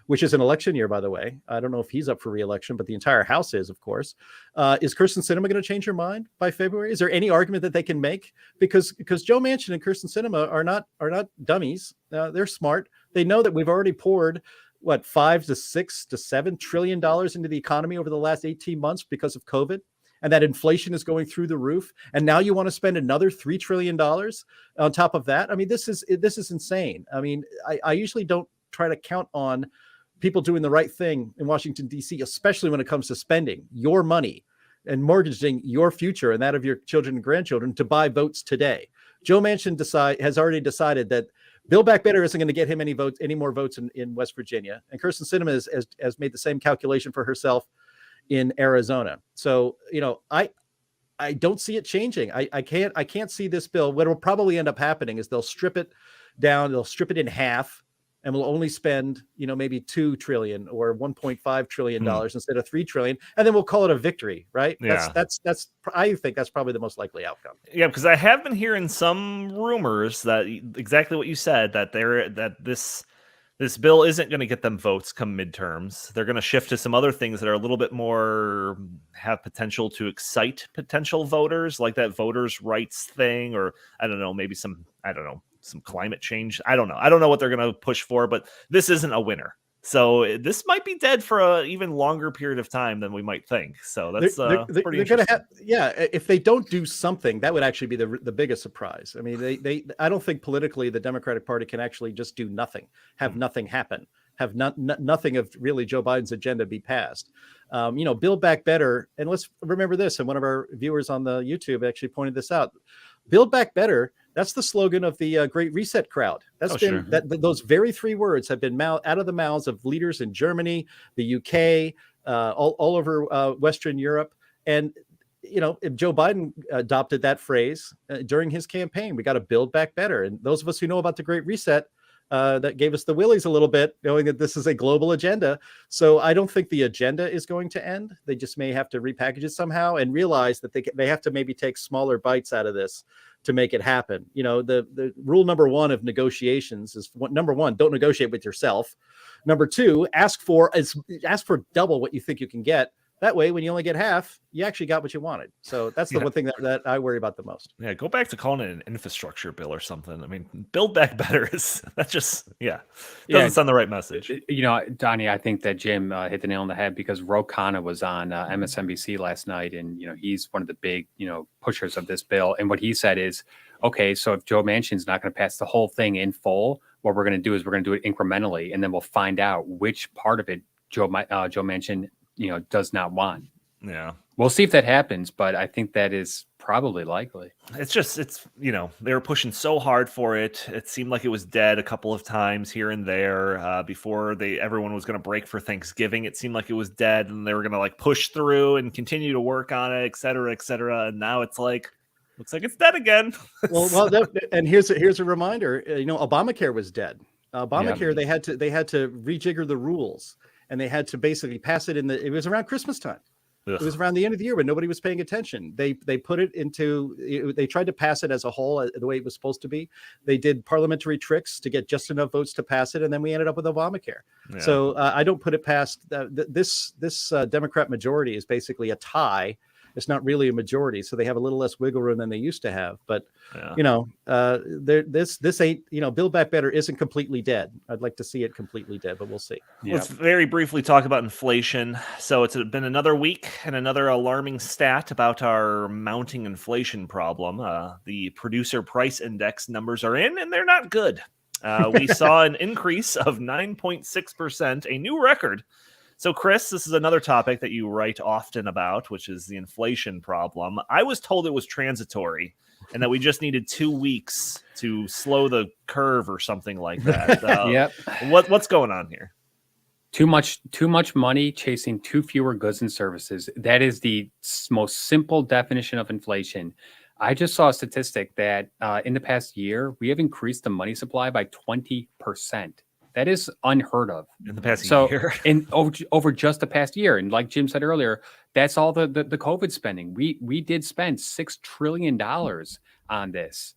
Which is an election year, by the way. I don't know if he's up for re-election, but the entire House is, of course. Is Kyrsten Sinema going to change her mind by February? Is there any argument that they can make? Because Joe Manchin and Kyrsten Sinema are not dummies. They're smart. They know that we've already poured $5 to $6 to $7 trillion into the economy over the last 18 months because of COVID, and that inflation is going through the roof. And now you want to spend another $3 trillion on top of that? I mean, this is insane. I mean, I usually don't try to count on people doing the right thing in Washington, D.C., especially when it comes to spending your money and mortgaging your future and that of your children and grandchildren to buy votes today. Joe Manchin has already decided that Build Back Better isn't going to get him any more votes in West Virginia. And Kyrsten Sinema has made the same calculation for herself in Arizona. So, I don't see it changing. I can't see this bill. What will probably end up happening is they'll strip it down. They'll strip it in half. and we'll only spend, maybe $2 trillion or $1.5 trillion instead of $3 trillion, and then we'll call it a victory, right? Yeah. That's I think that's probably the most likely outcome. Yeah, because I have been hearing some rumors that exactly what you said, that this bill isn't going to get them votes come midterms. They're going to shift to some other things that are a little bit more have potential to excite potential voters, like that voters' rights thing, or I don't know, maybe some climate change. I don't know what they're going to push for, but this isn't a winner. So this might be dead for a even longer period of time than we might think. So that's pretty interesting. If they don't do something, that would actually be the biggest surprise. I mean, I don't think politically the Democratic Party can actually just do nothing, have nothing happen, have nothing of really Joe Biden's agenda be passed. Build Back Better. And let's remember this. And one of our viewers on the YouTube actually pointed this out. Build Back Better. That's the slogan of the Great Reset crowd. Those very three words have been out of the mouths of leaders in Germany, the UK, all over Western Europe. And, if Joe Biden adopted that phrase during his campaign, we got to build back better. And those of us who know about the Great Reset, that gave us the willies a little bit, knowing that this is a global agenda. So I don't think the agenda is going to end. They just may have to repackage it somehow and realize that they have to maybe take smaller bites out of this to make it happen. The rule number one of negotiations is number one, don't negotiate with yourself. Number two, ask for double what you think you can get. That way, when you only get half, you actually got what you wanted. So that's the one thing that I worry about the most. Yeah, go back to calling it an infrastructure bill or something. I mean, Build Back Better doesn't send the right message. Donnie, I think that Jim hit the nail on the head, because Ro Khanna was on MSNBC last night, and he's one of the big pushers of this bill. And what he said is, okay, so if Joe Manchin's not going to pass the whole thing in full, what we're going to do is we're going to do it incrementally, and then we'll find out which part of it Joe Manchin does not want. Yeah. We'll see if that happens, but I think that is probably likely. They were pushing so hard for it. It seemed like it was dead a couple of times here and there before everyone was going to break for Thanksgiving. It seemed like it was dead, and they were going to push through and continue to work on it, et cetera, et cetera. And now it's looks like it's dead again. And here's a reminder. Obamacare was dead. Obamacare, they had to rejigger the rules. And they had to basically pass it it was around Christmas time. Ugh. It was around the end of the year when nobody was paying attention. They put it they tried to pass it as a whole, the way it was supposed to be. They did parliamentary tricks to get just enough votes to pass it. And then we ended up with Obamacare. Yeah. So I don't put it past this Democrat majority is basically a tie. It's not really a majority, so they have a little less wiggle room than they used to have. But this ain't Build Back Better isn't completely dead. I'd like to see it completely dead, but we'll see. Yeah. Let's very briefly talk about inflation. So it's been another week and another alarming stat about our mounting inflation problem. The producer price index numbers are in, and they're not good. We saw an increase of 9.6%, a new record. So, Chris, this is another topic that you write often about, which is the inflation problem. I was told it was transitory and that we just needed 2 weeks to slow the curve or something like that. Yep. What's going on here? Too much money chasing too fewer goods and services. That is the most simple definition of inflation. I just saw a statistic that in the past year, we have increased the money supply by 20%. That is unheard of in the past year. Over just the past year. And like Jim said earlier, that's all the COVID spending. We did spend $6 trillion on this.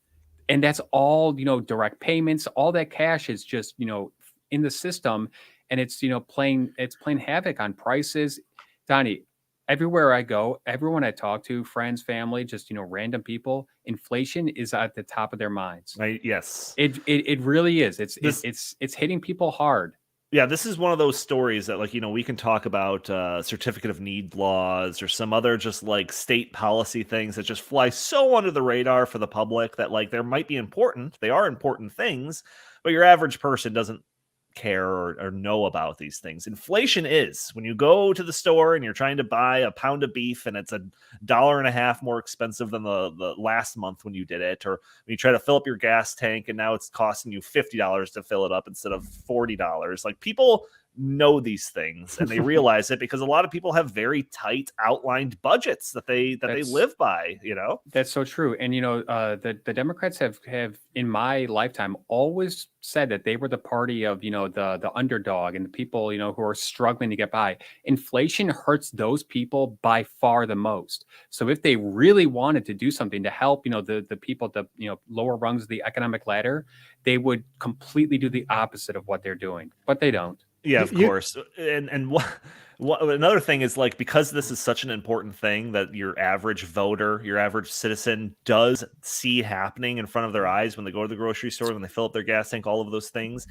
And that's all, direct payments. All that cash is just, in the system. And it's, playing havoc on prices. Donnie, everywhere I go, everyone I talk to, friends, family, just, random people, inflation is at the top of their minds. Yes. It really is. It's hitting people hard. Yeah, this is one of those stories that, we can talk about certificate of need laws or some other just state policy things that just fly so under the radar for the public that there might be important. They are important things, but your average person doesn't care or know about these things. Inflation is when you go to the store and you're trying to buy a pound of beef and it's $1.50 more expensive than the last month when you did it, or when you try to fill up your gas tank and now it's costing you $50 to fill it up instead of $40. People know these things, and they realize it because a lot of people have very tight outlined budgets that they live by. That's so true. And the Democrats have in my lifetime always said that they were the party of the underdog and the people who are struggling to get by. Inflation hurts those people by far the most. So if they really wanted to do something to help the people at the lower rungs of the economic ladder, they would completely do the opposite of what they're doing, but they don't. Yeah, of course. And what another thing is, like, because this is such an important thing that your average voter, your average citizen does see happening in front of their eyes when they go to the grocery store, when they fill up their gas tank, all of those things,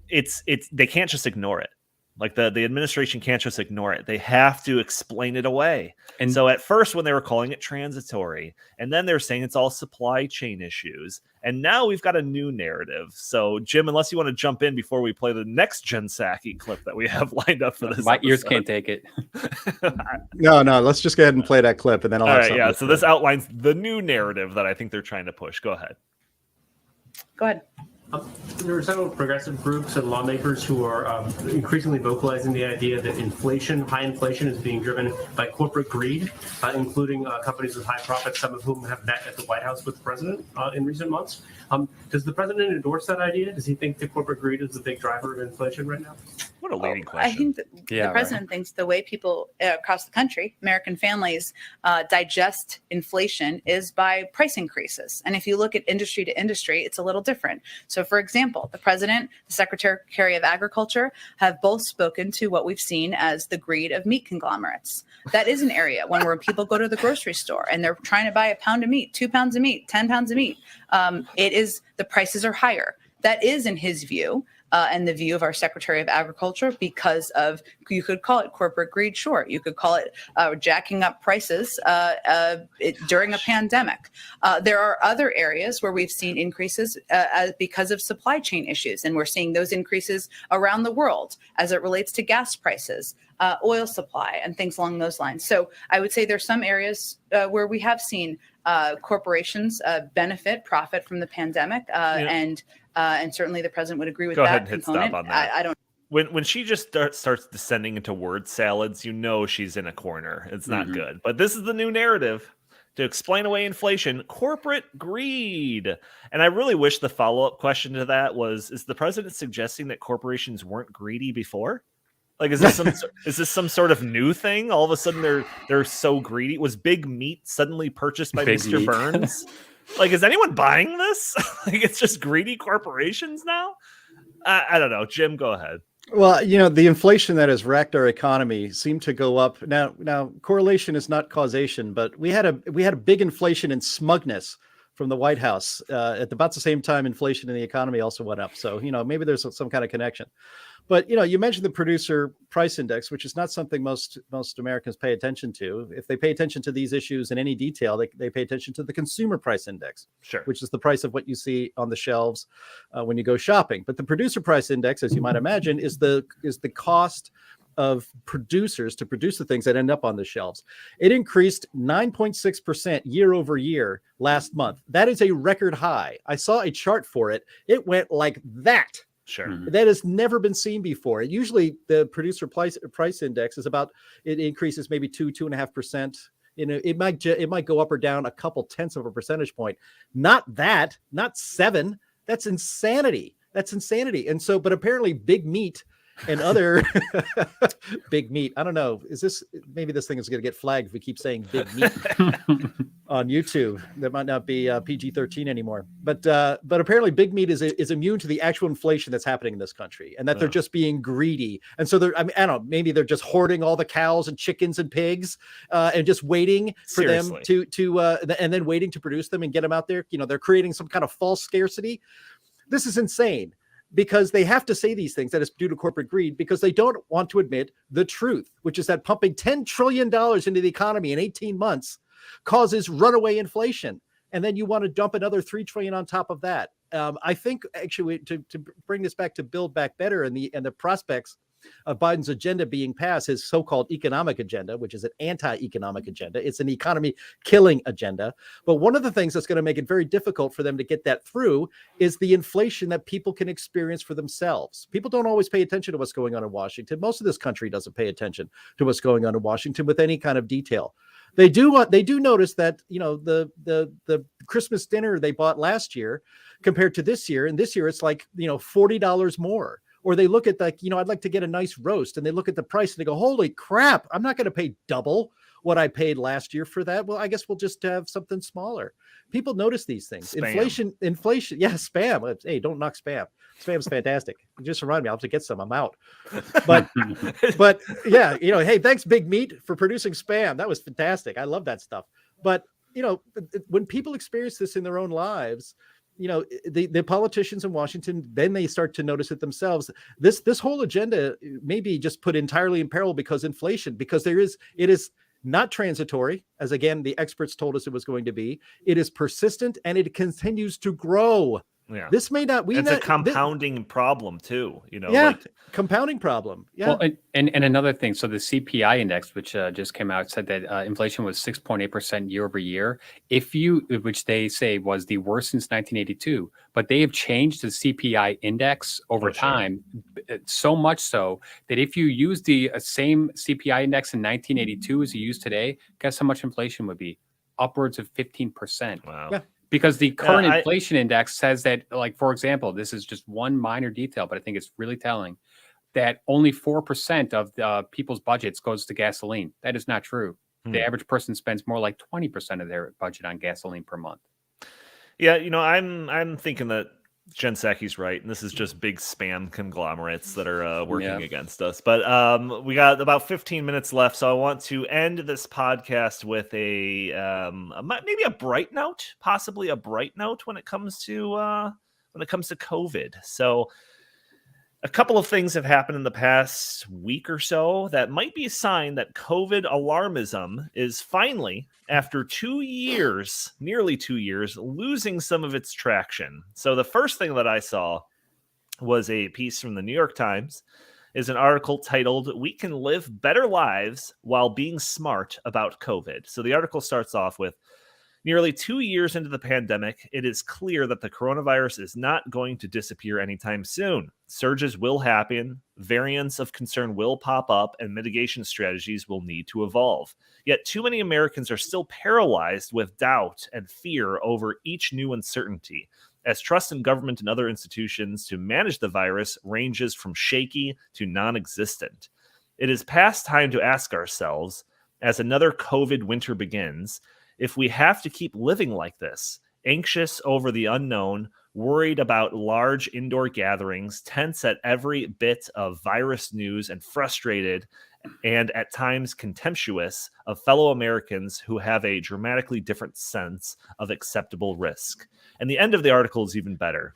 it's they can't just ignore it. Like the administration can't just ignore it. They have to explain it away. And so at first, when they were calling it transitory, and then they're saying it's all supply chain issues, and now we've got a new narrative. So Jim, unless you want to jump in before we play the next Jen Psaki clip that we have lined up for this, my ears can't take it. No, let's just go ahead and play that clip, and then I'll. All have right, something yeah. to So say. this outlines the new narrative that I think they're trying to push. Go ahead. Go ahead. There are several progressive groups and lawmakers who are increasingly vocalizing the idea that high inflation is being driven by corporate greed, including companies with high profits, some of whom have met at the White House with the president in recent months. Does the president endorse that idea? Does he think that corporate greed is the big driver of inflation right now? What a leading question. I think that the president thinks the way people across the country, American families, digest inflation is by price increases. And if you look at industry to industry, it's a little different. So, for example, the president, the Secretary of Agriculture have both spoken to what we've seen as the greed of meat conglomerates. That is an area where people go to the grocery store and they're trying to buy a pound of meat, 2 pounds of meat, 10 pounds of meat. The prices are higher. That is, in his view, and the view of our Secretary of Agriculture, because of, you could call it corporate greed, sure. You could call it jacking up prices during a pandemic. There are other areas where we've seen increases because of supply chain issues, and we're seeing those increases around the world as it relates to gas prices, oil supply, and things along those lines. So I would say there's some areas where we have seen corporations profit from the pandemic, and certainly the president would agree with Go that ahead and hit component. stop on that. I don't. When she just starts descending into word salads, she's in a corner. It's not good. But this is the new narrative to explain away inflation, corporate greed. And I really wish the follow-up question to that was, is the president suggesting that corporations weren't greedy before? Like, is this some sort of new thing? All of a sudden they're so greedy. Was Big Meat suddenly purchased by Mr. Burns? Like, is anyone buying this? Like, it's just greedy corporations now? I don't know. Jim, go ahead. Well, the inflation that has wrecked our economy seemed to go up. Now correlation is not causation, but we had a big inflation in smugness from the White House at about the same time inflation in the economy also went up. So, maybe there's some kind of connection. But, you mentioned the producer price index, which is not something most Americans pay attention to. If they pay attention to these issues in any detail, they pay attention to the consumer price index, sure, which is the price of what you see on the shelves when you go shopping. But the producer price index, as you might imagine, is the cost of producers to produce the things that end up on the shelves. It increased 9.6% year over year last month. That is a record high. I saw a chart for it. It went like that. Sure. That has never been seen before. Usually the producer price index is it increases maybe 2.5%. It might go up or down a couple tenths of a percentage point. Not 7. That's insanity. And so, but apparently Big Meat and other Big Meat. I don't know. Maybe this thing is going to get flagged if we keep saying Big Meat on YouTube. That might not be PG-13 anymore. But apparently Big Meat is immune to the actual inflation that's happening in this country, and that they're just being greedy. And so I don't know. Maybe they're just hoarding all the cows and chickens and pigs, and just waiting for them to and then waiting to produce them and get them out there. They're creating some kind of false scarcity. This is insane. Because they have to say these things that it's due to corporate greed because they don't want to admit the truth, which is that pumping $10 trillion into the economy in 18 months causes runaway inflation. And then you want to dump another $3 trillion on top of that. I think actually to bring this back to Build Back Better and the prospects of Biden's agenda being passed, his so-called economic agenda, which is an anti-economic agenda. It's an economy killing agenda. But one of the things that's going to make it very difficult for them to get that through is the inflation that people can experience for themselves. People don't always pay attention to what's going on in Washington. Most of this country doesn't pay attention to what's going on in Washington with any kind of detail. They do notice that, the Christmas dinner they bought last year compared to this year, and this year it's like, $40 more. Or they look at I'd like to get a nice roast, and they look at the price and they go, holy crap, I'm not going to pay double what I paid last year for that. Well, I guess we'll just have something smaller. People notice these things. Spam. Inflation. Yeah, spam. Hey, don't knock spam. Spam's fantastic. You just remind me, I'll have to get some. I'm out. But yeah, hey, thanks Big Meat for producing spam. That was fantastic. I love that stuff. But when people experience this in their own lives, the politicians in Washington, then they start to notice it themselves. This whole agenda may be just put entirely in peril because inflation, because it is not transitory, as again the experts told us it was going to be. It is persistent and it continues to grow. Yeah. This may not. It's a compounding problem too. Compounding problem. Yeah. Well, and another thing. So the CPI index, which just came out, said that inflation was 6.8% year over year. Which they say was the worst since 1982, but they have changed the CPI index over time, so much so that if you use the same CPI index in 1982 as you use today, guess how much inflation would be? Upwards of 15%. Wow. Yeah. Because the current inflation index says that, like, for example, this is just one minor detail, but I think it's really telling, that only 4% of people's budgets goes to gasoline. That is not true. The average person spends more like 20% of their budget on gasoline per month. Yeah, I'm thinking that Jen Psaki's right, and this is just big spam conglomerates that are working against us. But we got about 15 minutes left, so I want to end this podcast with maybe a bright note, possibly a bright note when it comes to COVID. So a couple of things have happened in the past week or so that might be a sign that COVID alarmism is finally, after 2 years, nearly 2 years, losing some of its traction. So the first thing that I saw was a piece from the New York Times, is an article titled, "We Can Live Better Lives While Being Smart About COVID." So the article starts off with, nearly 2 years into the pandemic, it is clear that the coronavirus is not going to disappear anytime soon. Surges will happen, variants of concern will pop up, and mitigation strategies will need to evolve. Yet too many Americans are still paralyzed with doubt and fear over each new uncertainty, as trust in government and other institutions to manage the virus ranges from shaky to non-existent. It is past time to ask ourselves, as another COVID winter begins, if we have to keep living like this, anxious over the unknown, worried about large indoor gatherings, tense at every bit of virus news, and frustrated and at times contemptuous of fellow Americans who have a dramatically different sense of acceptable risk. And the end of the article is even better.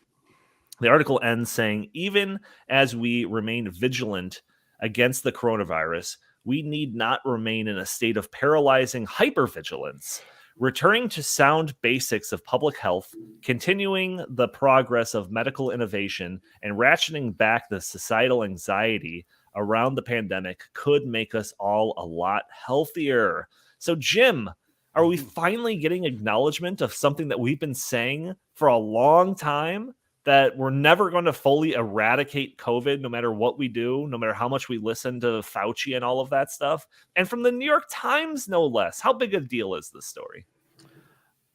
The article ends saying, even as we remain vigilant against the coronavirus, we need not remain in a state of paralyzing hypervigilance. Returning to sound basics of public health, continuing the progress of medical innovation, and ratcheting back the societal anxiety around the pandemic could make us all a lot healthier. So, Jim, are we finally getting acknowledgement of something that we've been saying for a long time? That we're never going to fully eradicate COVID, no matter what we do, no matter how much we listen to Fauci and all of that stuff. And from the New York Times, no less. How big a deal is this story?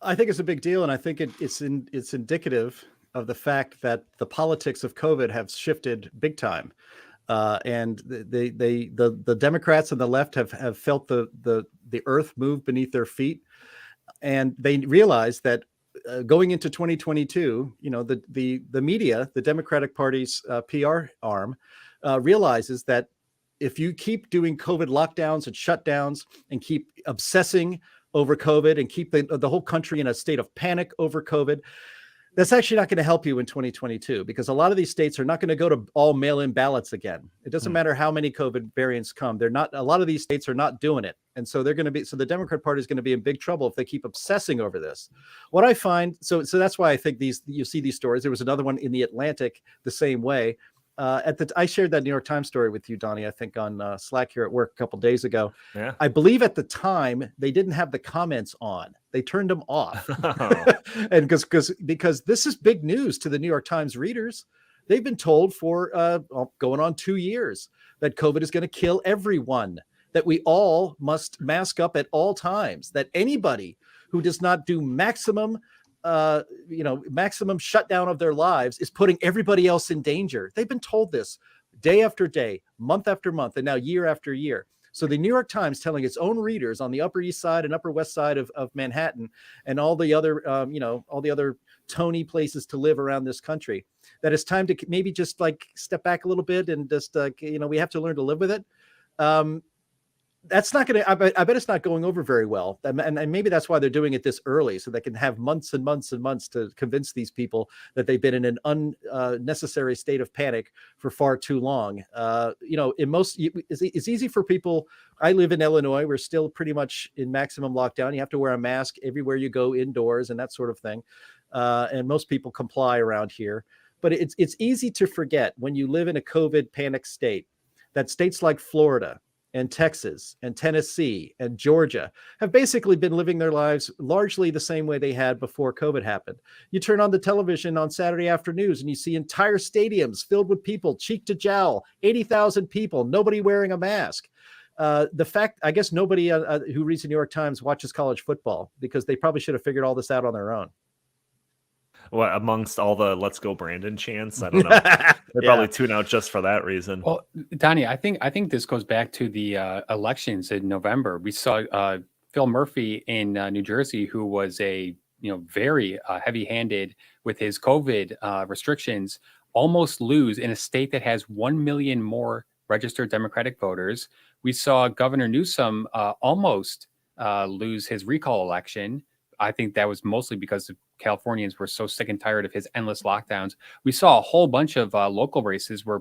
I think it's a big deal, and I think it's indicative of the fact that the politics of COVID have shifted big time. And the Democrats and the left have felt the earth move beneath their feet, and they realize that. Going into 2022, the media, the Democratic Party's PR arm, realizes that if you keep doing COVID lockdowns and shutdowns and keep obsessing over COVID and keep the whole country in a state of panic over COVID, that's actually not going to help you in 2022, because a lot of these states are not going to go to all mail-in ballots again. It doesn't matter how many COVID variants come. A lot of these states are not doing it. And so the Democrat Party is going to be in big trouble if they keep obsessing over this. What I find, so that's why I think you see these stories. There was another one in the Atlantic the same way. I shared that New York Times story with you, Donnie, I think on Slack here at work a couple days ago. Yeah. I believe at the time they didn't have the comments on. They turned them off. Oh. And because this is big news to the New York Times readers. They've been told for going on 2 years that COVID is going to kill everyone, that we all must mask up at all times, that anybody who does not do maximum shutdown of their lives is putting everybody else in danger. They've been told this day after day, month after month, and now year after year. So the New York Times telling its own readers on the Upper East Side and Upper West Side of Manhattan and all the other, all the other Tony places to live around this country, that it's time to maybe just like step back a little bit and just, we have to learn to live with it. That's not going to, I bet it's not going over very well. And maybe that's why they're doing it this early, so they can have months and months and months to convince these people that they've been in an unnecessary state of panic for far too long. It's easy for people. I live in Illinois. We're still pretty much in maximum lockdown. You have to wear a mask everywhere you go indoors and that sort of thing. And most people comply around here. But it's easy to forget when you live in a COVID panic state that states like Florida and Texas and Tennessee and Georgia have basically been living their lives largely the same way they had before COVID happened. You turn on the television on Saturday afternoons and you see entire stadiums filled with people, cheek to jowl, 80,000 people, nobody wearing a mask. The fact, I guess nobody who reads the New York Times watches college football, because they probably should have figured all this out on their own. Well, amongst all the "Let's go Brandon" chants, I don't know. They probably tune out just for that reason. Well, Donnie, I think this goes back to the elections in November. We saw Phil Murphy in New Jersey, who was a very heavy-handed with his COVID restrictions, almost lose in a state that has 1 million more registered Democratic voters. We saw Governor Newsom almost lose his recall election. I think that was mostly because Californians were so sick and tired of his endless lockdowns. We saw a whole bunch of local races where,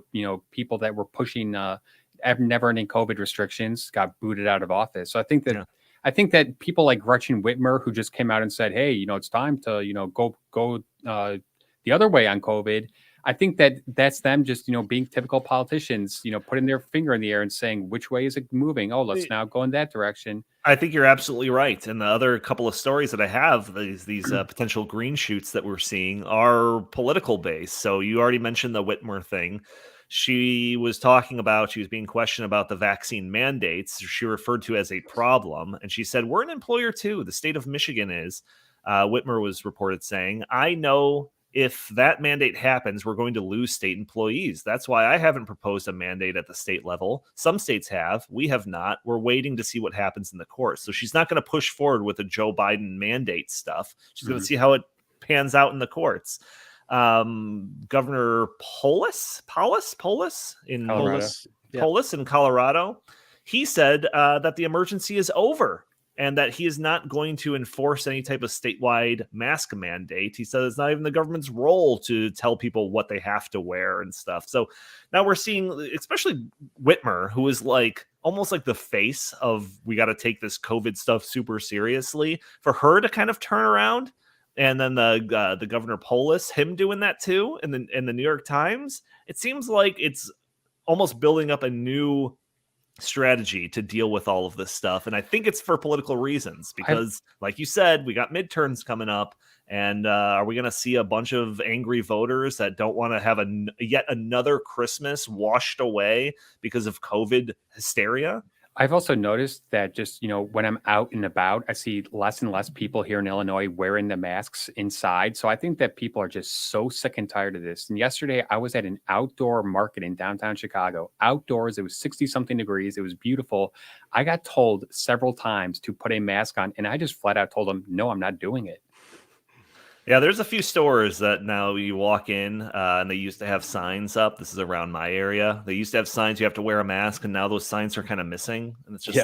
people that were pushing never-ending COVID restrictions got booted out of office. So I think that people like Gretchen Whitmer, who just came out and said, "Hey, it's time to, go the other way on COVID." I think that's them just, being typical politicians, putting their finger in the air and saying, which way is it moving? Oh, let's now go in that direction. I think you're absolutely right. And the other couple of stories that I have, these potential green shoots that we're seeing, are political based. So you already mentioned the Whitmer thing. She was being questioned about the vaccine mandates. She referred to as a problem. And she said, "We're an employer too. The state of Michigan is." Whitmer was reported saying, "I know if that mandate happens, we're going to lose state employees. That's why I haven't proposed a mandate at the state level. Some states have. We have not. We're waiting to see what happens in the courts." So she's not going to push forward with the Joe Biden mandate stuff. She's going to see how it pans out in the courts. Governor Polis in Colorado, he said that the emergency is over, and that he is not going to enforce any type of statewide mask mandate. He says it's not even the government's role to tell people what they have to wear and stuff. So now we're seeing, especially Whitmer, who is almost like the face of, we got to take this COVID stuff super seriously, for her to kind of turn around. And then the Governor Polis, him doing that too, in the New York Times. It seems like it's almost building up a new strategy to deal with all of this stuff, and I think it's for political reasons, because like you said, we got midterms coming up, and are we going to see a bunch of angry voters that don't want to have yet another Christmas washed away because of COVID hysteria? I've also noticed that just, when I'm out and about, I see less and less people here in Illinois wearing the masks inside. So I think that people are just so sick and tired of this. And yesterday I was at an outdoor market in downtown Chicago. Outdoors, it was 60-something degrees. It was beautiful. I got told several times to put a mask on, and I just flat out told them, no, I'm not doing it. Yeah, there's a few stores that now you walk in and they used to have signs up. This is around my area. They used to have signs, you have to wear a mask, and now those signs are kind of missing. And it's just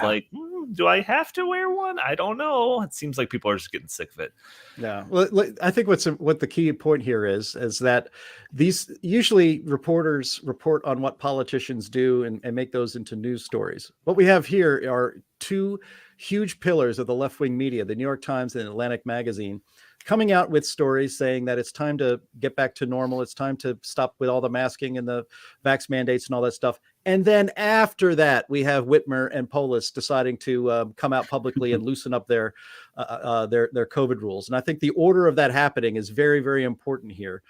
do I have to wear one? I don't know. It seems like people are just getting sick of it. Yeah. Well, I think what the key point here is that these usually reporters report on what politicians do and make those into news stories. What we have here are two huge pillars of the left-wing media, the New York Times and Atlantic Magazine, coming out with stories saying that it's time to get back to normal. It's time to stop with all the masking and the vax mandates and all that stuff. And then after that, we have Whitmer and Polis deciding to come out publicly and loosen up their COVID rules. And I think the order of that happening is very, very important here,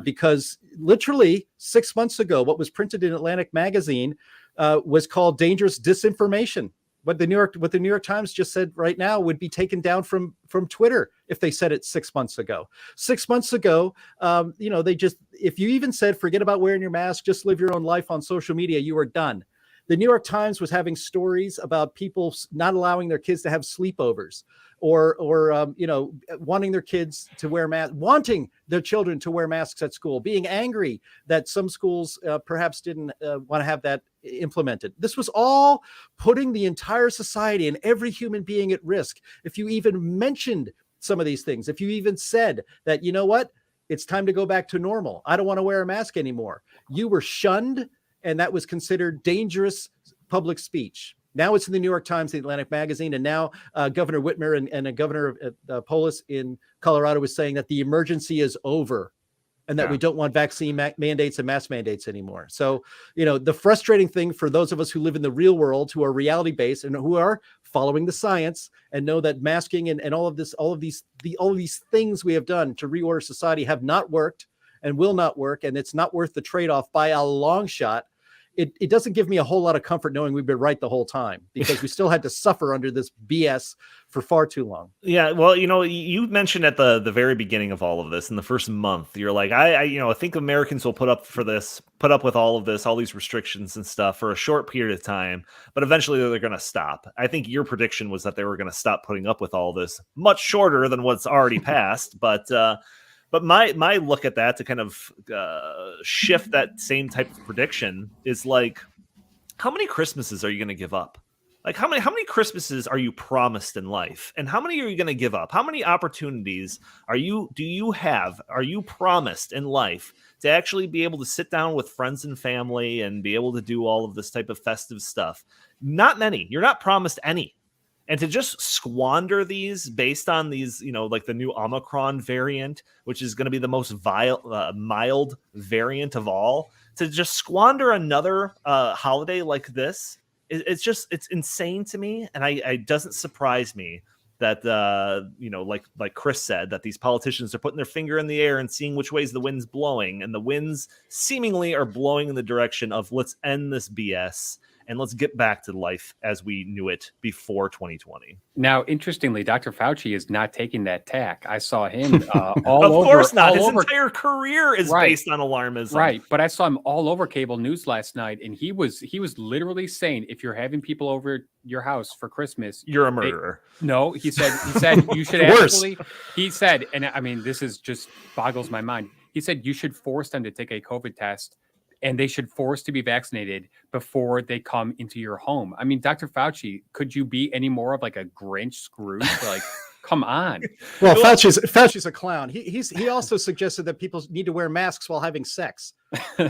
because literally 6 months ago, what was printed in Atlantic Magazine was called dangerous disinformation. What the New York Times just said right now would be taken down from Twitter if they said it 6 months ago. 6 months ago, if you even said forget about wearing your mask, just live your own life on social media, you were done. The New York Times was having stories about people not allowing their kids to have sleepovers, or wanting their kids to wear masks, wanting their children to wear masks at school, being angry that some schools perhaps didn't want to have that implemented. This was all putting the entire society and every human being at risk. If you even mentioned some of these things, if you even said that, you know what, it's time to go back to normal, I don't want to wear a mask anymore, you were shunned, and that was considered dangerous public speech. Now it's in the New York Times, the Atlantic Magazine, and now Governor Whitmer and Governor Polis in Colorado is saying that the emergency is over and that we don't want vaccine mandates and mask mandates anymore. So, the frustrating thing for those of us who live in the real world, who are reality-based and who are following the science and know that masking and all of these things we have done to reorder society have not worked and will not work, and it's not worth the trade-off by a long shot. It doesn't give me a whole lot of comfort knowing we've been right the whole time, because we still had to suffer under this BS for far too long. Yeah, well, you mentioned at the very beginning of all of this, in the first month, you're like, I think Americans will put up with all of this, all these restrictions and stuff for a short period of time, but eventually they're going to stop. I think your prediction was that they were going to stop putting up with all this much shorter than what's already passed, but my look at that to kind of shift that same type of prediction is like, how many Christmases are you going to give up? Like, how many Christmases are you promised in life, and how many are you going to give up? How many opportunities are you promised in life to actually be able to sit down with friends and family and be able to do all of this type of festive stuff? Not many. You're not promised any. And to just squander these based on these, like the new Omicron variant, which is going to be the most mild variant of all, to just squander another holiday like this, it's insane to me. And it doesn't surprise me that, like Chris said, that these politicians are putting their finger in the air and seeing which ways the wind's blowing. And the winds seemingly are blowing in the direction of let's end this BS. And let's get back to life as we knew it before 2020. Now, interestingly, Dr. Fauci is not taking that tack. I saw him all over. Of course not. His over, entire career is based on alarmism. Right. But I saw him all over cable news last night, and he was literally saying, if you're having people over your house for Christmas, you're a murderer. No, he said you should actually. He said, and I mean, this is just boggles my mind. He said you should force them to take a COVID test, and they should force to be vaccinated before they come into your home. I mean, Dr. Fauci, could you be any more of like a Grinch Scrooge? Like, come on. Well, Fauci's a clown. He also suggested that people need to wear masks while having sex.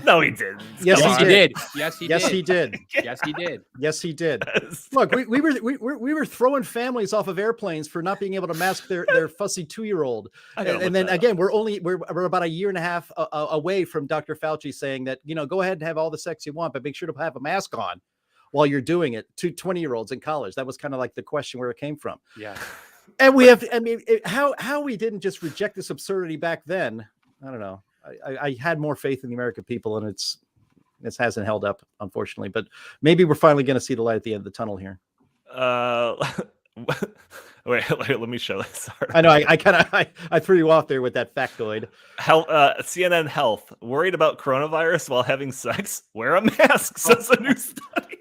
No, he didn't. Yes, he did. Yes, he did. Yes, he did. Yes, he did. Look, we were throwing families off of airplanes for not being able to mask their fussy 2-year-old. And then again, we're about a year and a half away from Dr. Fauci saying that, go ahead and have all the sex you want, but make sure to have a mask on while you're doing it, to 20-year-olds in college. That was kind of like the question where it came from. Yeah. And we have, how we didn't just reject this absurdity back then, I don't know. I had more faith in the American people, and this hasn't held up, unfortunately. But maybe we're finally going to see the light at the end of the tunnel here. Wait, let me show this. Sorry. I know I threw you off there with that factoid. CNN Health, worried about coronavirus while having sex? Wear a mask, says a new study.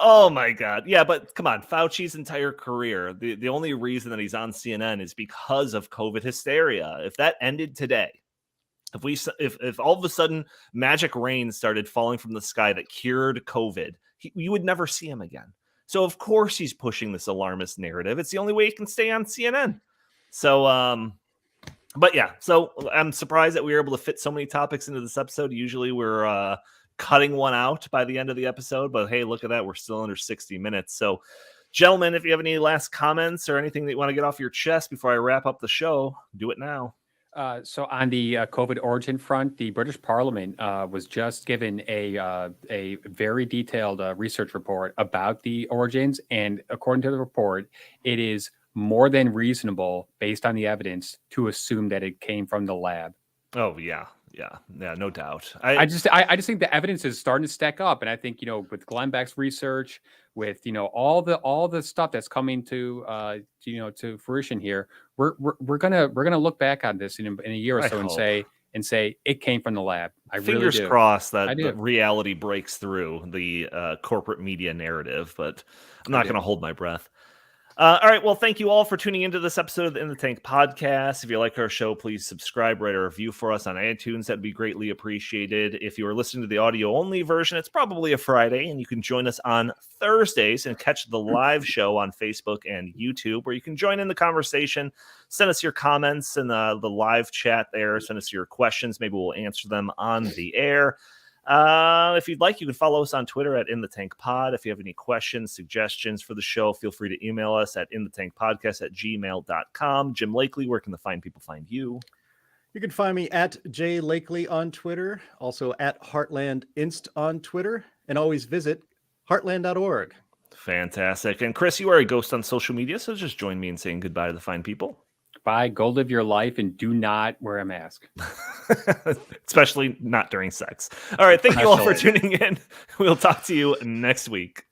Oh my God. Yeah, but come on, Fauci's entire career, the only reason that he's on CNN is because of COVID hysteria. If that ended today, if all of a sudden magic rain started falling from the sky that cured COVID, you would never see him again. So of course he's pushing this alarmist narrative. It's the only way he can stay on CNN. So, but yeah, so I'm surprised that we were able to fit so many topics into this episode. Usually we're cutting one out by the end of the episode, but hey, look at that. We're still under 60 minutes. So Gentlemen, if you have any last comments or anything that you want to get off your chest before I wrap up the show, do it now. So on the COVID origin front, the British Parliament was just given a very detailed research report about the origins, and according to the report, it is more than reasonable, based on the evidence, to assume that it came from the lab. Oh yeah, no doubt. I just think the evidence is starting to stack up, and I think with Glenn Beck's research, with all the stuff that's coming to to fruition here, we're gonna look back on this in a year or so and say it came from the lab. Fingers crossed that the reality breaks through the corporate media narrative, but I'm not going to hold my breath. All right. Well, thank you all for tuning into this episode of the In the Tank podcast. If you like our show, please subscribe, write a review for us on iTunes. That'd be greatly appreciated. If you are listening to the audio only version, it's probably a Friday, and you can join us on Thursdays and catch the live show on Facebook and YouTube, where you can join in the conversation. Send us your comments in the live chat there. Send us your questions. Maybe we'll answer them on the air. If you'd like, you can follow us on Twitter at In the Tank Pod. If you have any questions, suggestions for the show, feel free to email us at inthetankpodcast@gmail.com. Jim Lakely, where can the fine people find you? You can find me at J Lakely on Twitter, also at Heartland Inst on Twitter, and always visit heartland.org. Fantastic. And Chris, you are a ghost on social media, so just join me in saying goodbye to the fine people. Bye. Go live your life and do not wear a mask. Especially not during sex. All right. Thank you all for tuning in. We'll talk to you next week.